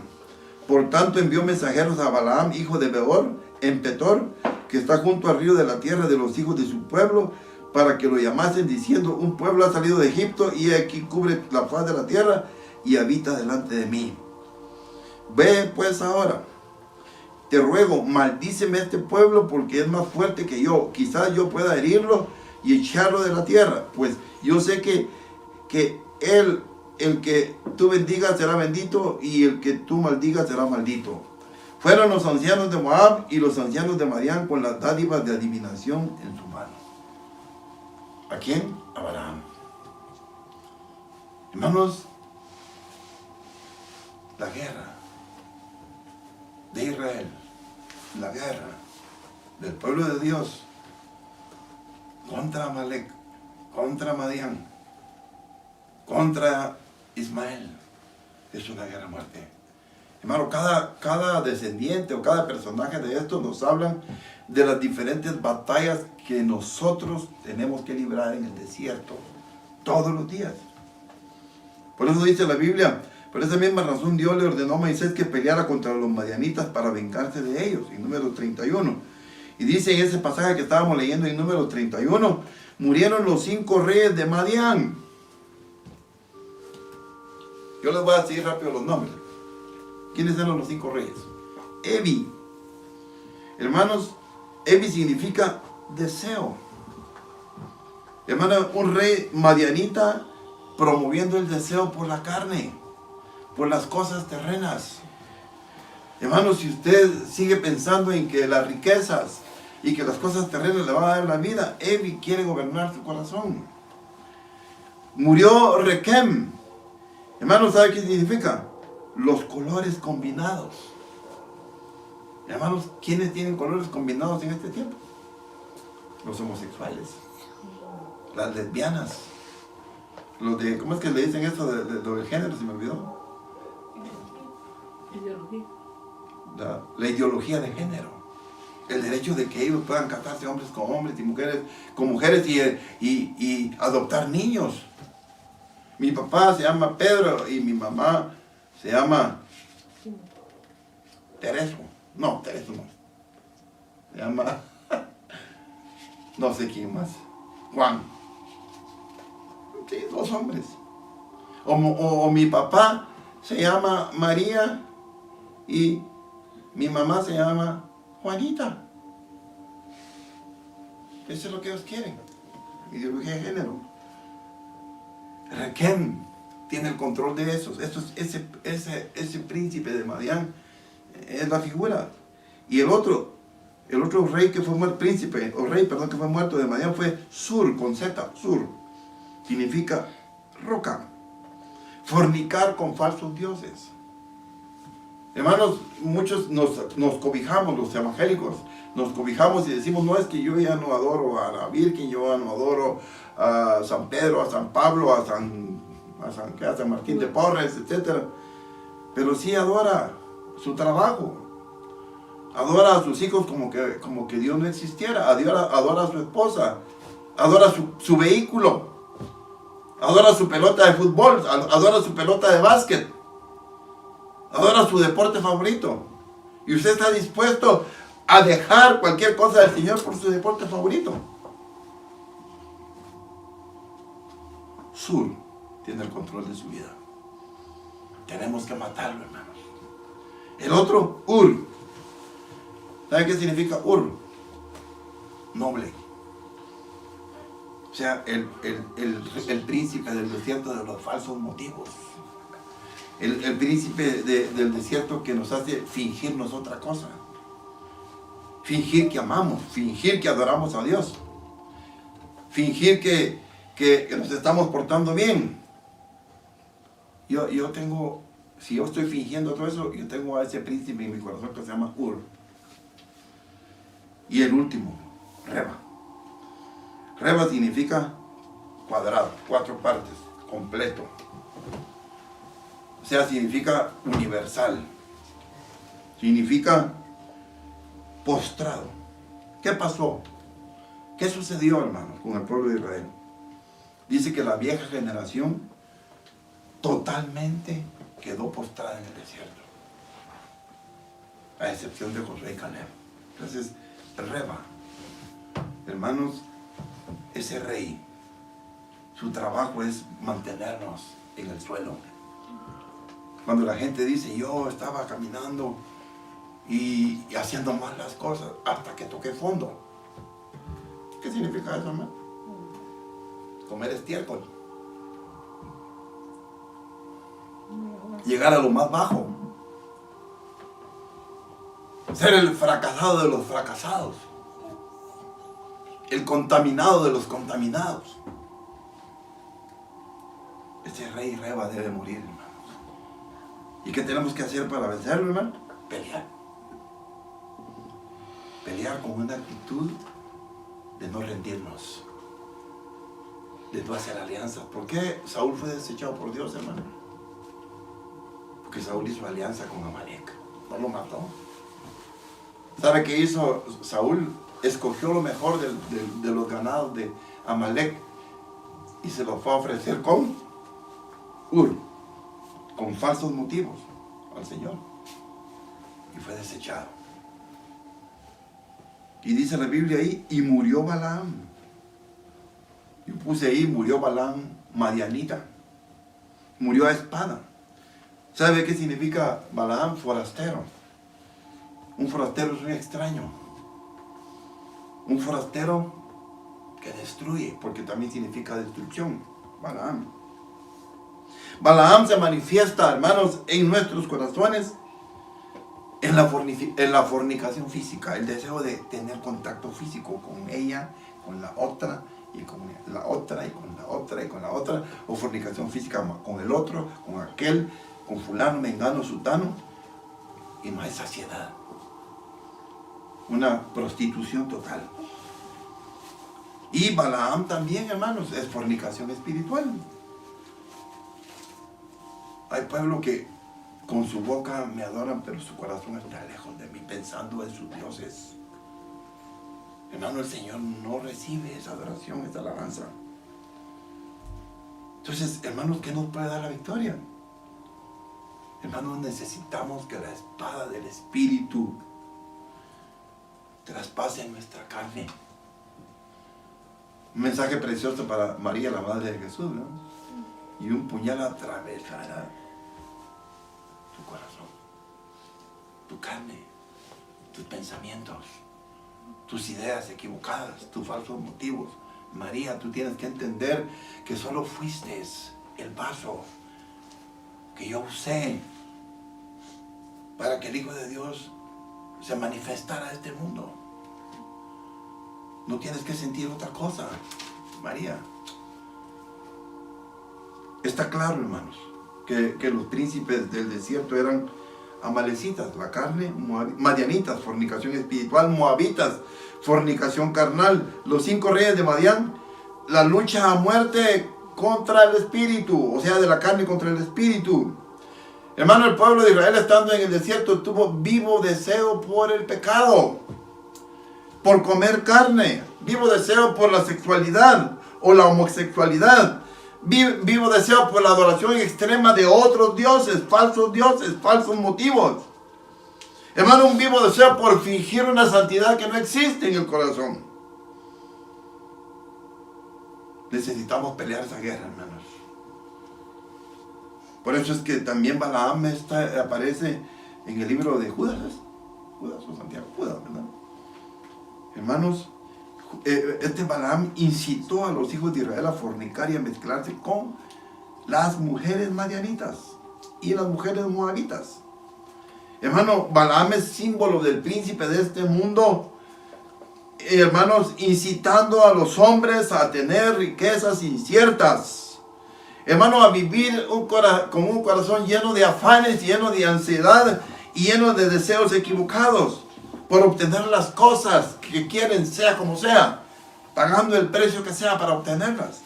Por tanto envió mensajeros a Balaam, hijo de Beor, en Petor, que está junto al río de la tierra de los hijos de su pueblo, para que lo llamasen, diciendo, un pueblo ha salido de Egipto, y aquí cubre la faz de la tierra, y habita delante de mí. Ve pues ahora, te ruego, maldíceme este pueblo, porque es más fuerte que yo. Quizás yo pueda herirlo y echarlo de la tierra, pues yo sé que él, el que tú bendigas será bendito, y el que tú maldigas será maldito. Fueron los ancianos de Moab y los ancianos de Madián con las dádivas de adivinación en su mano. ¿A quién? A Balaam. Hermanos, la guerra de Israel, la guerra del pueblo de Dios contra Amalek, contra Madián, contra Ismael, es una guerra a muerte. Hermano, cada descendiente o cada personaje de estos nos hablan de las diferentes batallas que nosotros tenemos que librar en el desierto todos los días. Por eso dice la Biblia, por esa misma razón Dios le ordenó a Moisés que peleara contra los madianitas para vengarse de ellos, en número 31. Y dice en ese pasaje que estábamos leyendo en número 31, murieron los 5 reyes de Madián. Yo les voy a decir rápido los nombres. ¿Quiénes eran los 5 reyes? Evi. Hermanos, Evi significa deseo. Hermano, un rey madianita promoviendo el deseo por la carne, por las cosas terrenas. Hermano, si usted sigue pensando en que las riquezas y que las cosas terrenas le van a dar la vida, Evi quiere gobernar su corazón. Murió Rekem. Hermano, ¿sabe qué significa? Los colores combinados. Hermanos, ¿quiénes tienen colores combinados en este tiempo? Los homosexuales, las lesbianas, los de, ¿cómo es que le dicen eso del género? Se me olvidó. Ideología. La ideología de género. El derecho de que ellos puedan casarse hombres con hombres y mujeres con mujeres y adoptar niños. Mi papá se llama Pedro y mi mamá se llama Tereso. No, Tereso no. Se llama no sé quién más. Juan. Sí, 2 hombres. O mi papá se llama María y mi mamá se llama Juanita. Eso es lo que ellos quieren. Ideología de género. Rekem tiene el control de esos. Ese príncipe de Madián es la figura. Y el otro rey que fue muerto, príncipe, o rey, perdón, que fue muerto de Madián fue Sur, con Z, Sur. Significa roca. Fornicar con falsos dioses. Hermanos, muchos nos cobijamos, los evangélicos, nos cobijamos y decimos, no, es que yo ya no adoro a la Virgen, yo ya no adoro a San Pedro, a San Pablo, a San Martín de Porres, etc. Pero sí adora su trabajo, adora a sus hijos como que Dios no existiera, adora a su esposa, adora su vehículo, adora su pelota de fútbol, adora su pelota de básquet, adora su deporte favorito. Y usted está dispuesto a dejar cualquier cosa del Señor por su deporte favorito. Sur tiene el control de su vida. Tenemos que matarlo, hermanos. El otro, Ur. ¿Sabe qué significa Ur? Noble. O sea, el príncipe del desierto de los falsos motivos. El príncipe del desierto que nos hace fingirnos otra cosa. Fingir que amamos, fingir que adoramos a Dios. Fingir que nos estamos portando bien. Yo tengo, si yo estoy fingiendo todo eso, yo tengo a ese príncipe en mi corazón que se llama Ur. Y el último, Reba. Reba significa cuadrado, 4 partes, completo. O sea, significa universal. Significa postrado. ¿Qué pasó? ¿Qué sucedió, hermanos, con el pueblo de Israel? Dice que la vieja generación totalmente quedó postrada en el desierto. A excepción de Josué y Caleb. Entonces, Reba, hermanos, ese rey, su trabajo es mantenernos en el suelo. Cuando la gente dice, yo estaba caminando y haciendo mal las cosas hasta que toqué fondo. ¿Qué significa eso, hermano? Comer estiércol. Llegar a lo más bajo. Ser el fracasado de los fracasados. El contaminado de los contaminados. Ese rey Reba debe morir, hermanos. ¿Y qué tenemos que hacer para vencerlo, hermano? Pelear. Pelear con una actitud de no rendirnos, de no hacer alianzas. ¿Por qué Saúl fue desechado por Dios, hermano? Porque Porque Saúl hizo alianza con Amalek. No lo mató. ¿Sabe qué hizo Saúl? Escogió lo mejor de los ganados de Amalek y se lo fue a ofrecer con falsos motivos al Señor. Y fue desechado. Y dice la Biblia ahí, y murió Balaam. Yo puse ahí, murió Balaam madianita. Murió a espada. ¿Sabe qué significa Balaam? Forastero. Un forastero es un extraño. Un forastero que destruye, porque también significa destrucción. Balaam. Balaam se manifiesta, hermanos, en nuestros corazones en la fornicación física, el deseo de tener contacto físico con ella, con la otra, y con la otra, y con la otra, y con la otra, o fornicación física con el otro, con aquel, con fulano, mengano, sutano, y no hay saciedad. Una prostitución total. Y Balaam también, hermanos, es fornicación espiritual. Hay pueblo que con su boca me adoran, pero su corazón está lejos de mí, pensando en sus dioses. Hermano, el Señor no recibe esa adoración, esa alabanza. Entonces, hermanos, ¿qué nos puede dar la victoria? Hermanos, necesitamos que la espada del Espíritu traspase nuestra carne. Un mensaje precioso para María, la Madre de Jesús, ¿no? Y un puñal atravesará tu corazón, tu carne, tus pensamientos, tus ideas equivocadas, tus falsos motivos. María, tú tienes que entender que solo fuiste el vaso que yo usé para que el Hijo de Dios se manifestara a este mundo. No tienes que sentir otra cosa, María. Está claro, hermanos, que los príncipes del desierto eran amalecitas, la carne, madianitas, fornicación espiritual, moabitas, fornicación carnal, los 5 reyes de Madián, la lucha a muerte contra el espíritu, o sea, de la carne contra el espíritu. Hermano, el pueblo de Israel estando en el desierto tuvo vivo deseo por el pecado, por comer carne, vivo deseo por la sexualidad o la homosexualidad, vivo deseo por la adoración extrema de otros dioses, falsos motivos. Hermano, un vivo deseo por fingir una santidad que no existe en el corazón. Necesitamos pelear esa guerra, hermanos. Por eso es que también Balaam aparece en el libro de Judas. Judas o Santiago, Judas, ¿verdad? Hermanos, este Balaam incitó a los hijos de Israel a fornicar y a mezclarse con las mujeres madianitas y las mujeres moabitas. Hermano, Balaam es símbolo del príncipe de este mundo, hermanos, incitando a los hombres a tener riquezas inciertas. Hermano, a vivir con un corazón lleno de afanes, lleno de ansiedad y lleno de deseos equivocados por obtener las cosas que quieren, sea como sea, pagando el precio que sea para obtenerlas.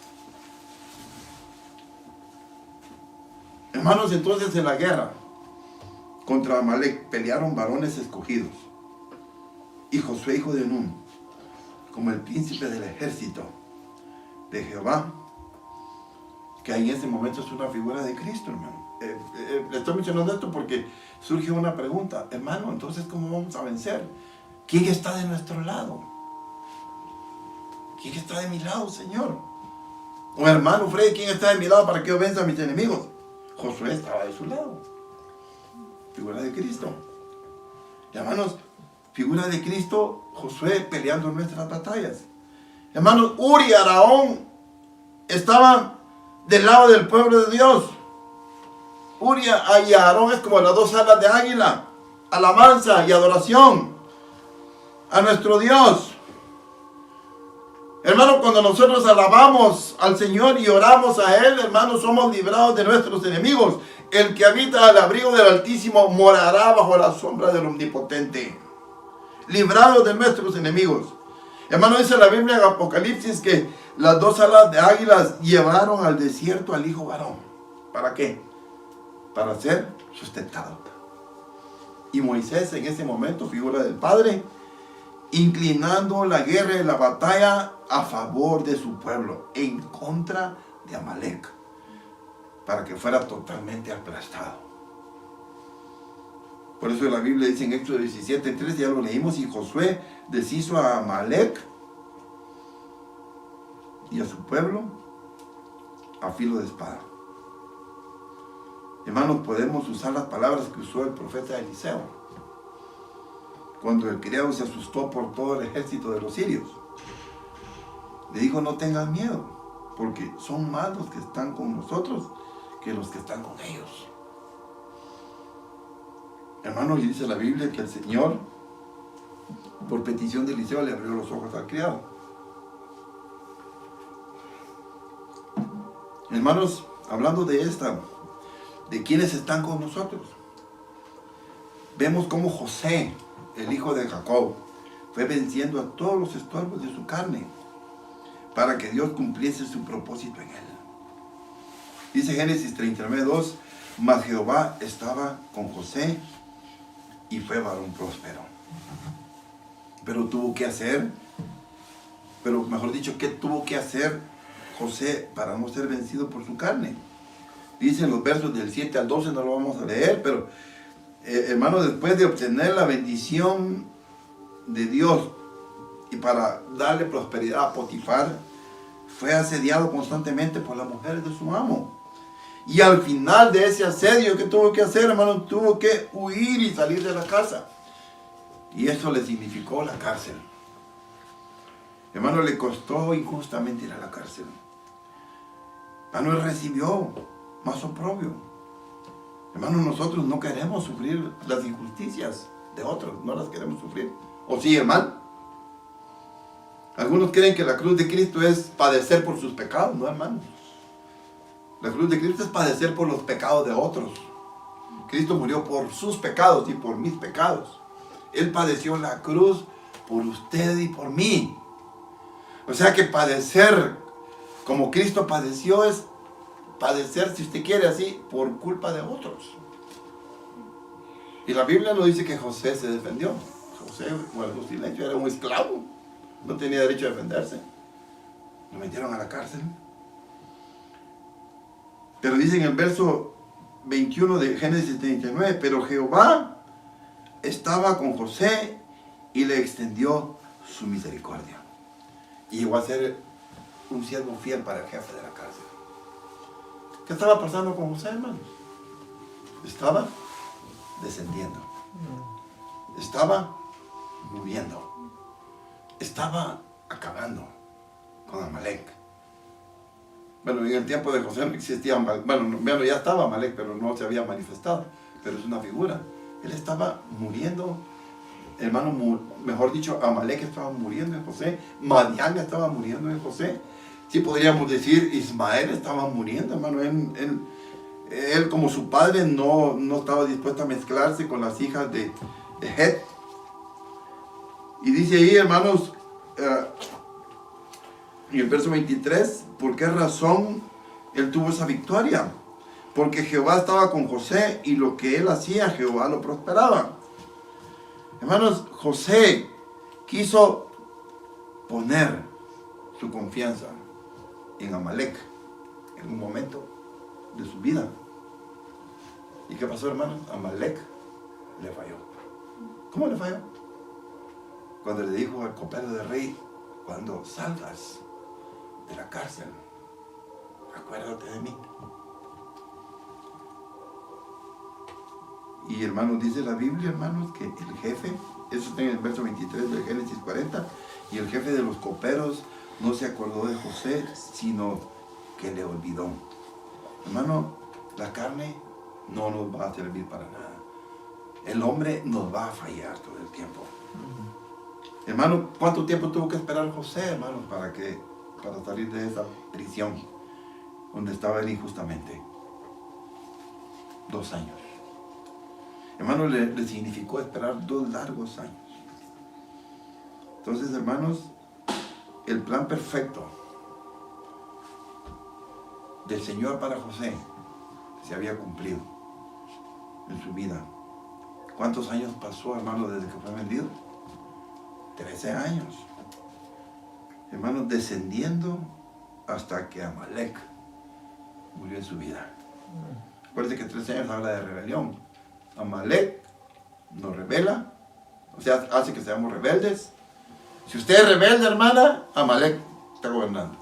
Hermanos, entonces en la guerra contra Amalek pelearon varones escogidos. Y Josué, hijo de Nun, como el príncipe del ejército de Jehová, que en ese momento es una figura de Cristo, hermano. Le estoy mencionando esto porque surge una pregunta. Hermano, entonces, ¿cómo vamos a vencer? ¿Quién está de nuestro lado? ¿Quién está de mi lado, Señor? O hermano Freddy, ¿quién está de mi lado para que yo venza a mis enemigos? Josué estaba de su lado. Figura de Cristo. Y hermanos, figura de Cristo, Josué peleando nuestras batallas. Hermanos, Uri y Araón estaban del lado del pueblo de Dios. Uri y Aarón es como las 2 alas de águila. Alabanza y adoración a nuestro Dios. Hermano, cuando nosotros alabamos al Señor y oramos a Él, hermanos, somos librados de nuestros enemigos. El que habita al abrigo del Altísimo morará bajo la sombra del Omnipotente. Librados de nuestros enemigos. Hermano, dice la Biblia en Apocalipsis que las 2 alas de águilas llevaron al desierto al hijo varón. ¿Para qué? para ser sustentado. Y Moisés en ese momento, figura del Padre, inclinando la guerra y la batalla a favor de su pueblo, en contra de Amalek, para que fuera totalmente aplastado. Por eso la Biblia dice en Éxodo 17:3, ya lo leímos, y Josué deshizo a Amalek y a su pueblo a filo de espada. Hermanos, podemos usar las palabras que usó el profeta Eliseo cuando el criado se asustó por todo el ejército de los sirios. Le dijo: no tengan miedo, porque son más los que están con nosotros que los que están con ellos. Hermanos, y dice la Biblia que el Señor, por petición de Eliseo, le abrió los ojos al criado. Hermanos, hablando de quienes están con nosotros, vemos cómo José, el hijo de Jacob, fue venciendo a todos los estorbos de su carne para que Dios cumpliese su propósito en él. Dice Génesis 39:2, mas Jehová estaba con José y fue varón próspero. Pero mejor dicho, ¿qué tuvo que hacer José para no ser vencido por su carne? Dice en los versos del 7 al 12, no lo vamos a leer, pero hermanos, después de obtener la bendición de Dios y para darle prosperidad a Potifar, fue asediado constantemente por las mujeres de su amo. Y al final de ese asedio, ¿qué tuvo que hacer, hermano? Tuvo que huir y salir de la casa. Y eso le significó la cárcel. Hermano, le costó injustamente ir a la cárcel. Hermano, él recibió más oprobio. Hermano, nosotros no queremos sufrir las injusticias de otros, no las queremos sufrir. ¿O sí, hermano? Algunos creen que la cruz de Cristo es padecer por sus pecados. No, hermano. La cruz de Cristo es padecer por los pecados de otros. Cristo murió por sus pecados y por mis pecados. Él padeció la cruz por usted y por mí. O sea que padecer como Cristo padeció es padecer, si usted quiere así, por culpa de otros. Y la Biblia nos dice que José se defendió. José guardó silencio, era un esclavo. No tenía derecho a defenderse. Lo metieron a la cárcel. Pero dice en el verso 21 de Génesis 39, pero Jehová estaba con José y le extendió su misericordia. Y llegó a ser un siervo fiel para el jefe de la cárcel. ¿Qué estaba pasando con José, hermanos? Estaba descendiendo. Estaba muriendo. Estaba acabando con Amalek. Bueno, en el tiempo de José no existía Amalek. Bueno, ya estaba Amalek, pero no se había manifestado. Pero es una figura. Él estaba muriendo. Hermano, mejor dicho, Amalek estaba muriendo en José. Madián estaba muriendo en José. Sí podríamos decir, Ismael estaba muriendo, hermano. Él como su padre no estaba dispuesto a mezclarse con las hijas de Het. Y dice ahí, hermanos, en el verso 23, ¿por qué razón él tuvo esa victoria? Porque Jehová estaba con José y lo que él hacía, Jehová lo prosperaba. Hermanos, José quiso poner su confianza en Amalek en un momento de su vida. ¿Y qué pasó, hermanos? Amalek le falló. ¿Cómo le falló? Cuando le dijo al copero del rey, cuando salgas de la cárcel, acuérdate de mí. Y hermanos, dice la Biblia, hermanos, que el jefe, eso está en el verso 23 del Génesis 40, y el jefe de los coperos no se acordó de José, sino que le olvidó. Hermano, la carne no nos va a servir para nada. El hombre nos va a fallar todo el tiempo. Hermano, ¿cuánto tiempo tuvo que esperar José, hermano, para salir de esa prisión donde estaba él injustamente? 2 años. Hermano, le significó esperar 2 largos años. Entonces, hermanos, el plan perfecto del Señor para José se había cumplido. en su vida. ¿Cuántos años pasó, hermano, desde que fue vendido? 13 años. Hermanos, descendiendo hasta que Amalek murió en su vida. Acuérdense que 13 años habla de rebelión. Amalek nos revela, o sea, hace que seamos rebeldes. Si usted es rebelde, hermana, Amalek está gobernando.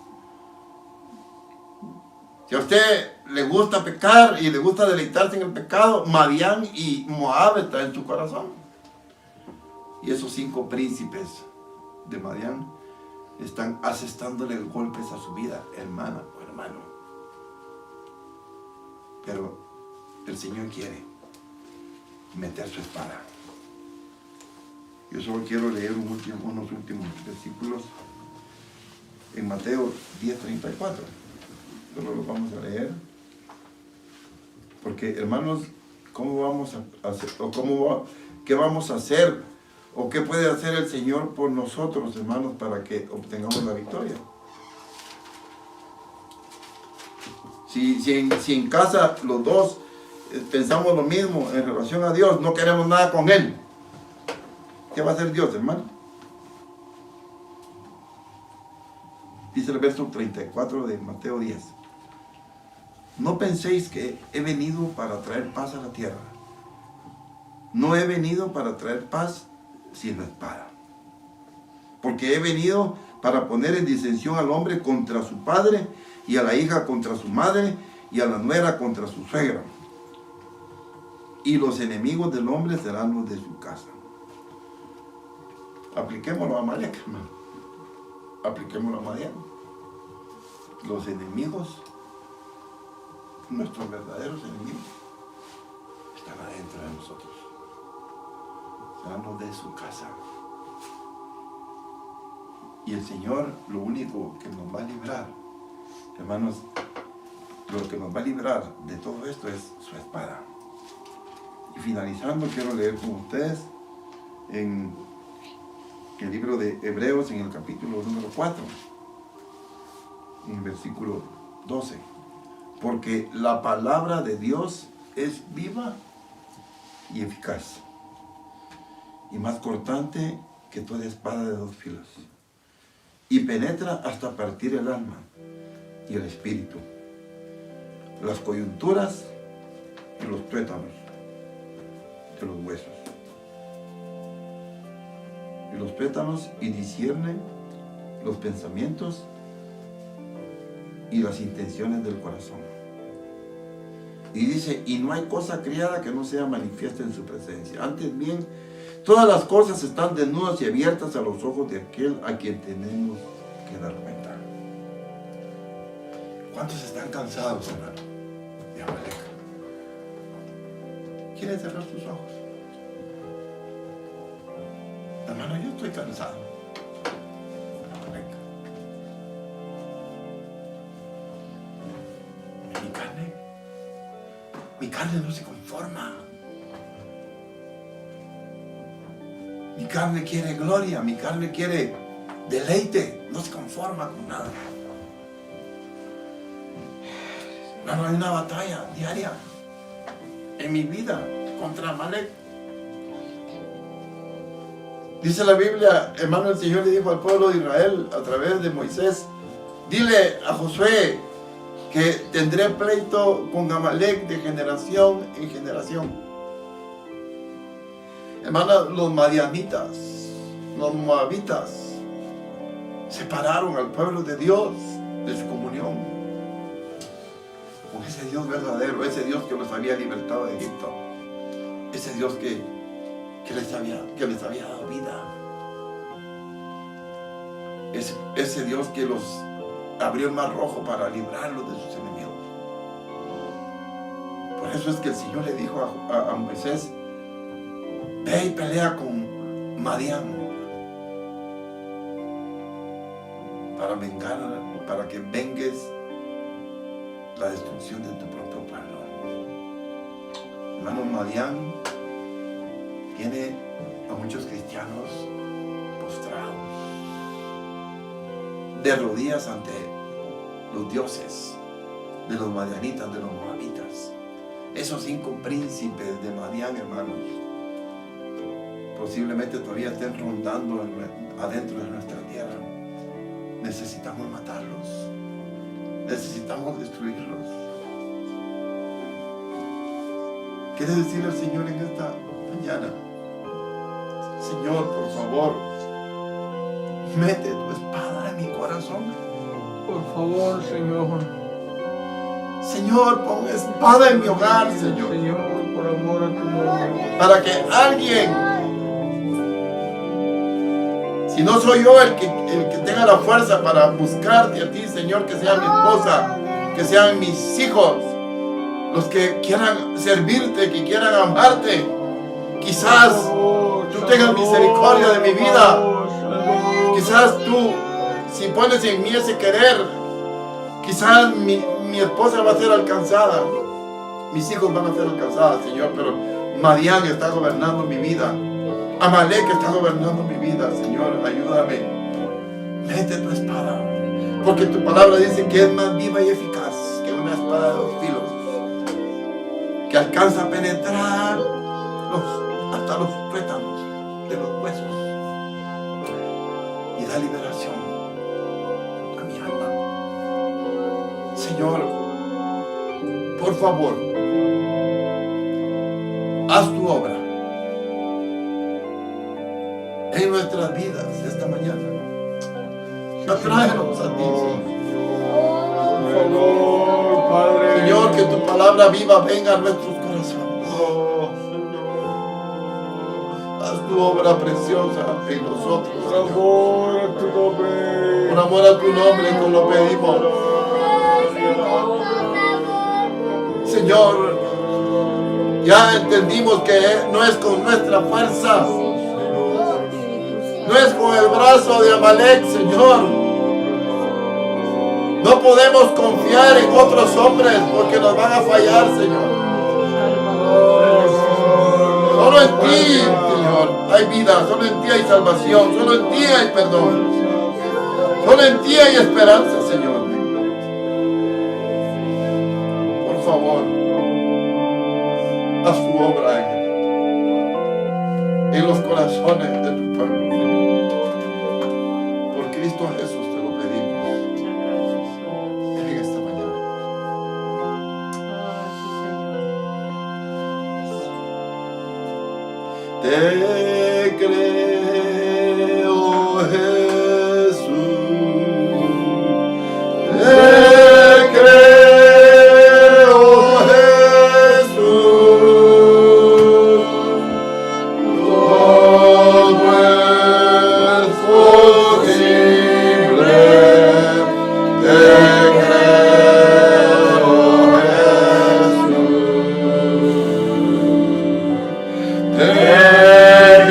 Si a usted le gusta pecar y le gusta deleitarse en el pecado, Madián y Moab están en su corazón. Y esos 5 príncipes de Madián están asestándole golpes a su vida, hermana o hermano. Pero el Señor quiere meter su espada. Yo solo quiero leer unos últimos versículos en Mateo 10:34. Solo lo vamos a leer. Porque, hermanos, ¿cómo vamos a hacer? ¿O qué vamos a hacer? ¿O qué puede hacer el Señor por nosotros, hermanos, para que obtengamos la victoria? Si en casa los dos pensamos lo mismo en relación a Dios, no queremos nada con Él, ¿qué va a hacer Dios, hermano? Dice el verso 34 de Mateo 10. No penséis que he venido para traer paz a la tierra. No he venido para traer paz sino espada. Porque he venido para poner en disensión al hombre contra su padre, y a la hija contra su madre, y a la nuera contra su suegra. Y los enemigos del hombre serán los de su casa. Apliquémoslo a Amalek, hermano. Apliquémoslo a Madián. Los enemigos, nuestros verdaderos enemigos, están adentro de nosotros. Serán los de su casa. Y el Señor, lo único que nos va a librar, hermanos, lo que nos va a librar de todo esto es su espada. Y finalizando, quiero leer con ustedes en el libro de Hebreos, en el capítulo número 4, en el versículo 12. Porque la palabra de Dios es viva y eficaz, y más cortante que toda espada de 2 filos, y penetra hasta partir el alma y el espíritu, las coyunturas y los tuétanos de los huesos. Y los tuétanos, y discierne los pensamientos y las intenciones del corazón. Y dice, y no hay cosa criada que no sea manifiesta en su presencia. Antes bien, todas las cosas están desnudas y abiertas a los ojos de aquel a quien tenemos que dar cuenta. ¿Cuántos están cansados, hermano, de Amalek? ¿Quieren cerrar sus ojos? Hermano, yo estoy cansado. Amalek. Mi carne no se conforma. Mi carne quiere gloria, mi carne quiere deleite, no se conforma con nada. Hermano, hay una batalla diaria en mi vida contra Amalek. Dice la Biblia, hermano, el Señor le dijo al pueblo de Israel a través de Moisés, dile a Josué que tendré pleito con Amalek de generación en generación. Hermano, los madianitas, los moabitas, separaron al pueblo de Dios de su comunión con ese Dios verdadero, ese Dios que los había libertado de Egipto, ese Dios que les había dado vida, ese Dios que los abrió el mar rojo para librarlos de sus enemigos. Por eso es que el Señor le dijo a Moisés, ve y pelea con Madián para que vengues la destrucción de tu propio pueblo. Hermano, Madián tiene a muchos cristianos postrados, de rodillas ante los dioses de los madianitas, de los moabitas. Esos 5 príncipes de Madián, hermanos, posiblemente todavía estén rondando adentro de nuestra tierra. Necesitamos matarlos. Necesitamos destruirlos. ¿Quieres decirle al Señor en esta mañana? Señor, por favor, mete tu espada en mi corazón. Por favor, Señor. Señor, pon espada en mi hogar, Señor. Señor, por amor a tu nombre. Para que alguien, si no soy yo el que tenga la fuerza para buscarte a ti, Señor, que sea mi esposa, que sean mis hijos, los que quieran servirte, que quieran amarte, quizás tú tengas misericordia de mi vida. Quizás tú, si pones en mí ese querer, quizás mi esposa va a ser alcanzada, mis hijos van a ser alcanzados, Señor, pero Madián está gobernando mi vida, Amalek está gobernando mi vida, Señor, ayúdame. Mete tu espada, porque tu palabra dice que es más viva y eficaz que una espada de 2 filos, que alcanza a penetrar hasta los tuétanos de los huesos y da liberación a mi alma. Señor, por favor, haz tu obra en nuestras vidas esta mañana. Atráenos a ti, Por favor, Padre. Señor, que tu palabra viva venga a nuestros corazones. Haz tu obra preciosa en nosotros, Por Señor. amor a tu nombre. Por amor a tu nombre te lo pedimos. Señor, ya entendimos que no es con nuestra fuerza, no es con el brazo de Amalek, Señor. No podemos confiar en otros hombres porque nos van a fallar, Señor. Solo en ti, Señor, hay vida, solo en ti hay salvación, solo en ti hay perdón, solo en ti hay esperanza, Señor. Por favor, haz tu obra en los corazones de tu pueblo, Señor. Por Cristo Jesús te lo pedimos en esta mañana. Te creo, Jesús. Te creo, Jesús. Todo es posible. Te creo, Jesús. Te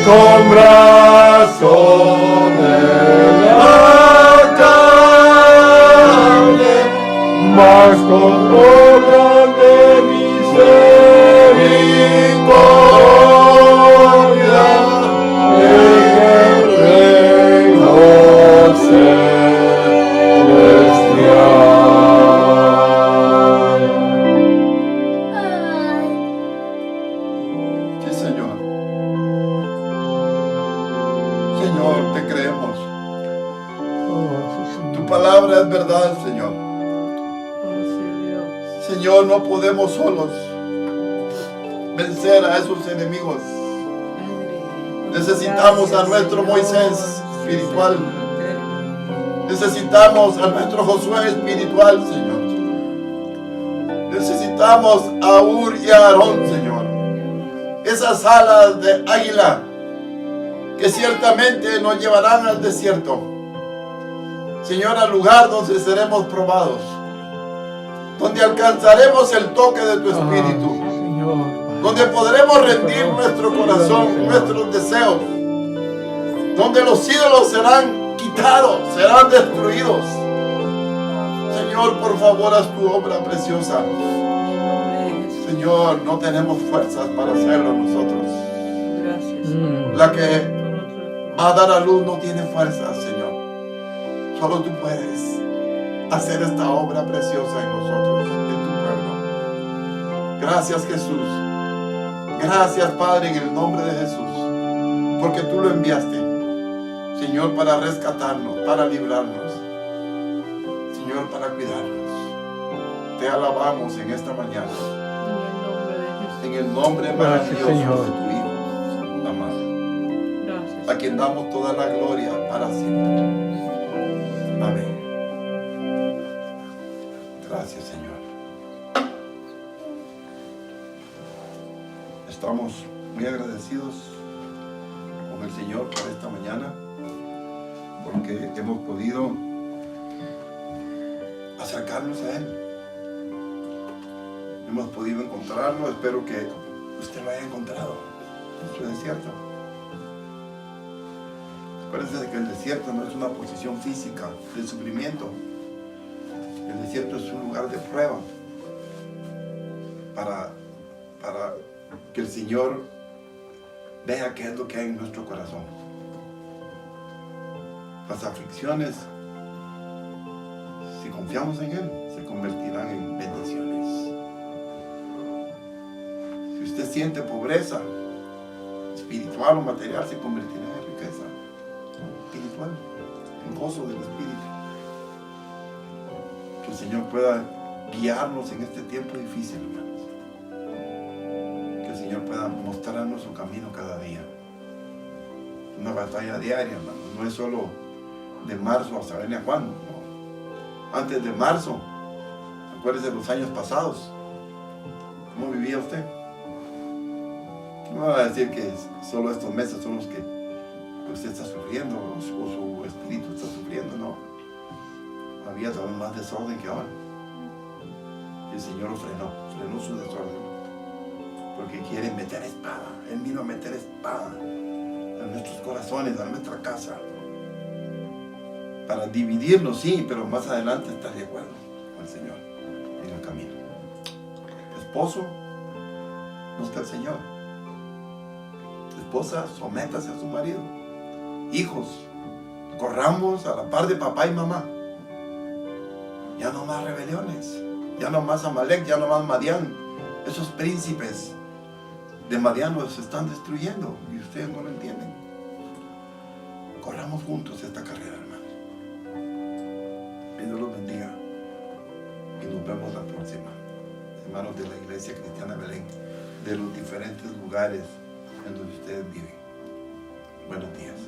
con brazos de la carne, mas con obras de misericordia en el reino celestial. Sí, Señor. Señor, te creemos. Tu palabra es verdad, Señor. Señor, no podemos solos vencer a esos enemigos. Necesitamos a nuestro Moisés espiritual. Necesitamos a nuestro Josué espiritual, Señor. Necesitamos a Ur y a Aarón, Señor. Esas alas de águila que ciertamente nos llevarán al desierto. Señor, al lugar donde seremos probados, donde alcanzaremos el toque de tu Espíritu, donde podremos rendir nuestro corazón, nuestros deseos, donde los ídolos serán quitados, serán destruidos. Señor, por favor, haz tu obra preciosa. Señor, no tenemos fuerzas para hacerlo nosotros. La que va a dar a luz no tiene fuerzas, Señor. Solo tú puedes hacer esta obra preciosa en nosotros, en tu pueblo. Gracias, Jesús. Gracias, Padre, en el nombre de Jesús, porque tú lo enviaste, Señor, para rescatarnos, para librarnos, Señor, para cuidarnos. Te alabamos en esta mañana, en el nombre maravilloso de tu Hijo amado, a quien damos toda la gloria para siempre. Amén. Gracias, Señor. Estamos muy agradecidos con el Señor por esta mañana, porque hemos podido acercarnos a Él. Hemos podido encontrarlo. Espero que usted lo haya encontrado en su desierto. Acuérdense que el desierto no es una posición física de sufrimiento. El desierto es un lugar de prueba para que el Señor vea qué es lo que hay en nuestro corazón. Las aflicciones, si confiamos en Él, se convertirán en bendiciones. Si usted siente pobreza espiritual o material, se convertirá en riqueza espiritual, en gozo del Espíritu. Que el Señor pueda guiarnos en este tiempo difícil, hermanos. Que el Señor pueda mostrarnos su camino cada día. Una batalla diaria, hermanos. No es solo de marzo hasta saber ni a cuándo. No. Antes de marzo, acuérdese de los años pasados. ¿Cómo vivía usted? No va a decir que solo estos meses son los que usted está sufriendo o su espíritu está sufriendo, no. Había también más desorden que ahora. Y el Señor lo frenó su desorden. Porque quiere meter espada. Él vino a meter espada a nuestros corazones, a nuestra casa. Para dividirnos, sí, pero más adelante estar de acuerdo con el Señor en el camino. Esposo, busca al Señor. Esposa, sométase a su marido. Hijos, corramos a la par de papá y mamá. Ya no más rebeliones, ya no más Amalek, ya no más Madián. Esos príncipes de Madián los están destruyendo y ustedes no lo entienden. Corramos juntos esta carrera, hermanos. Que Dios los bendiga y nos vemos la próxima. Hermanos de la Iglesia Cristiana Belén, de los diferentes lugares en donde ustedes viven. Buenos días.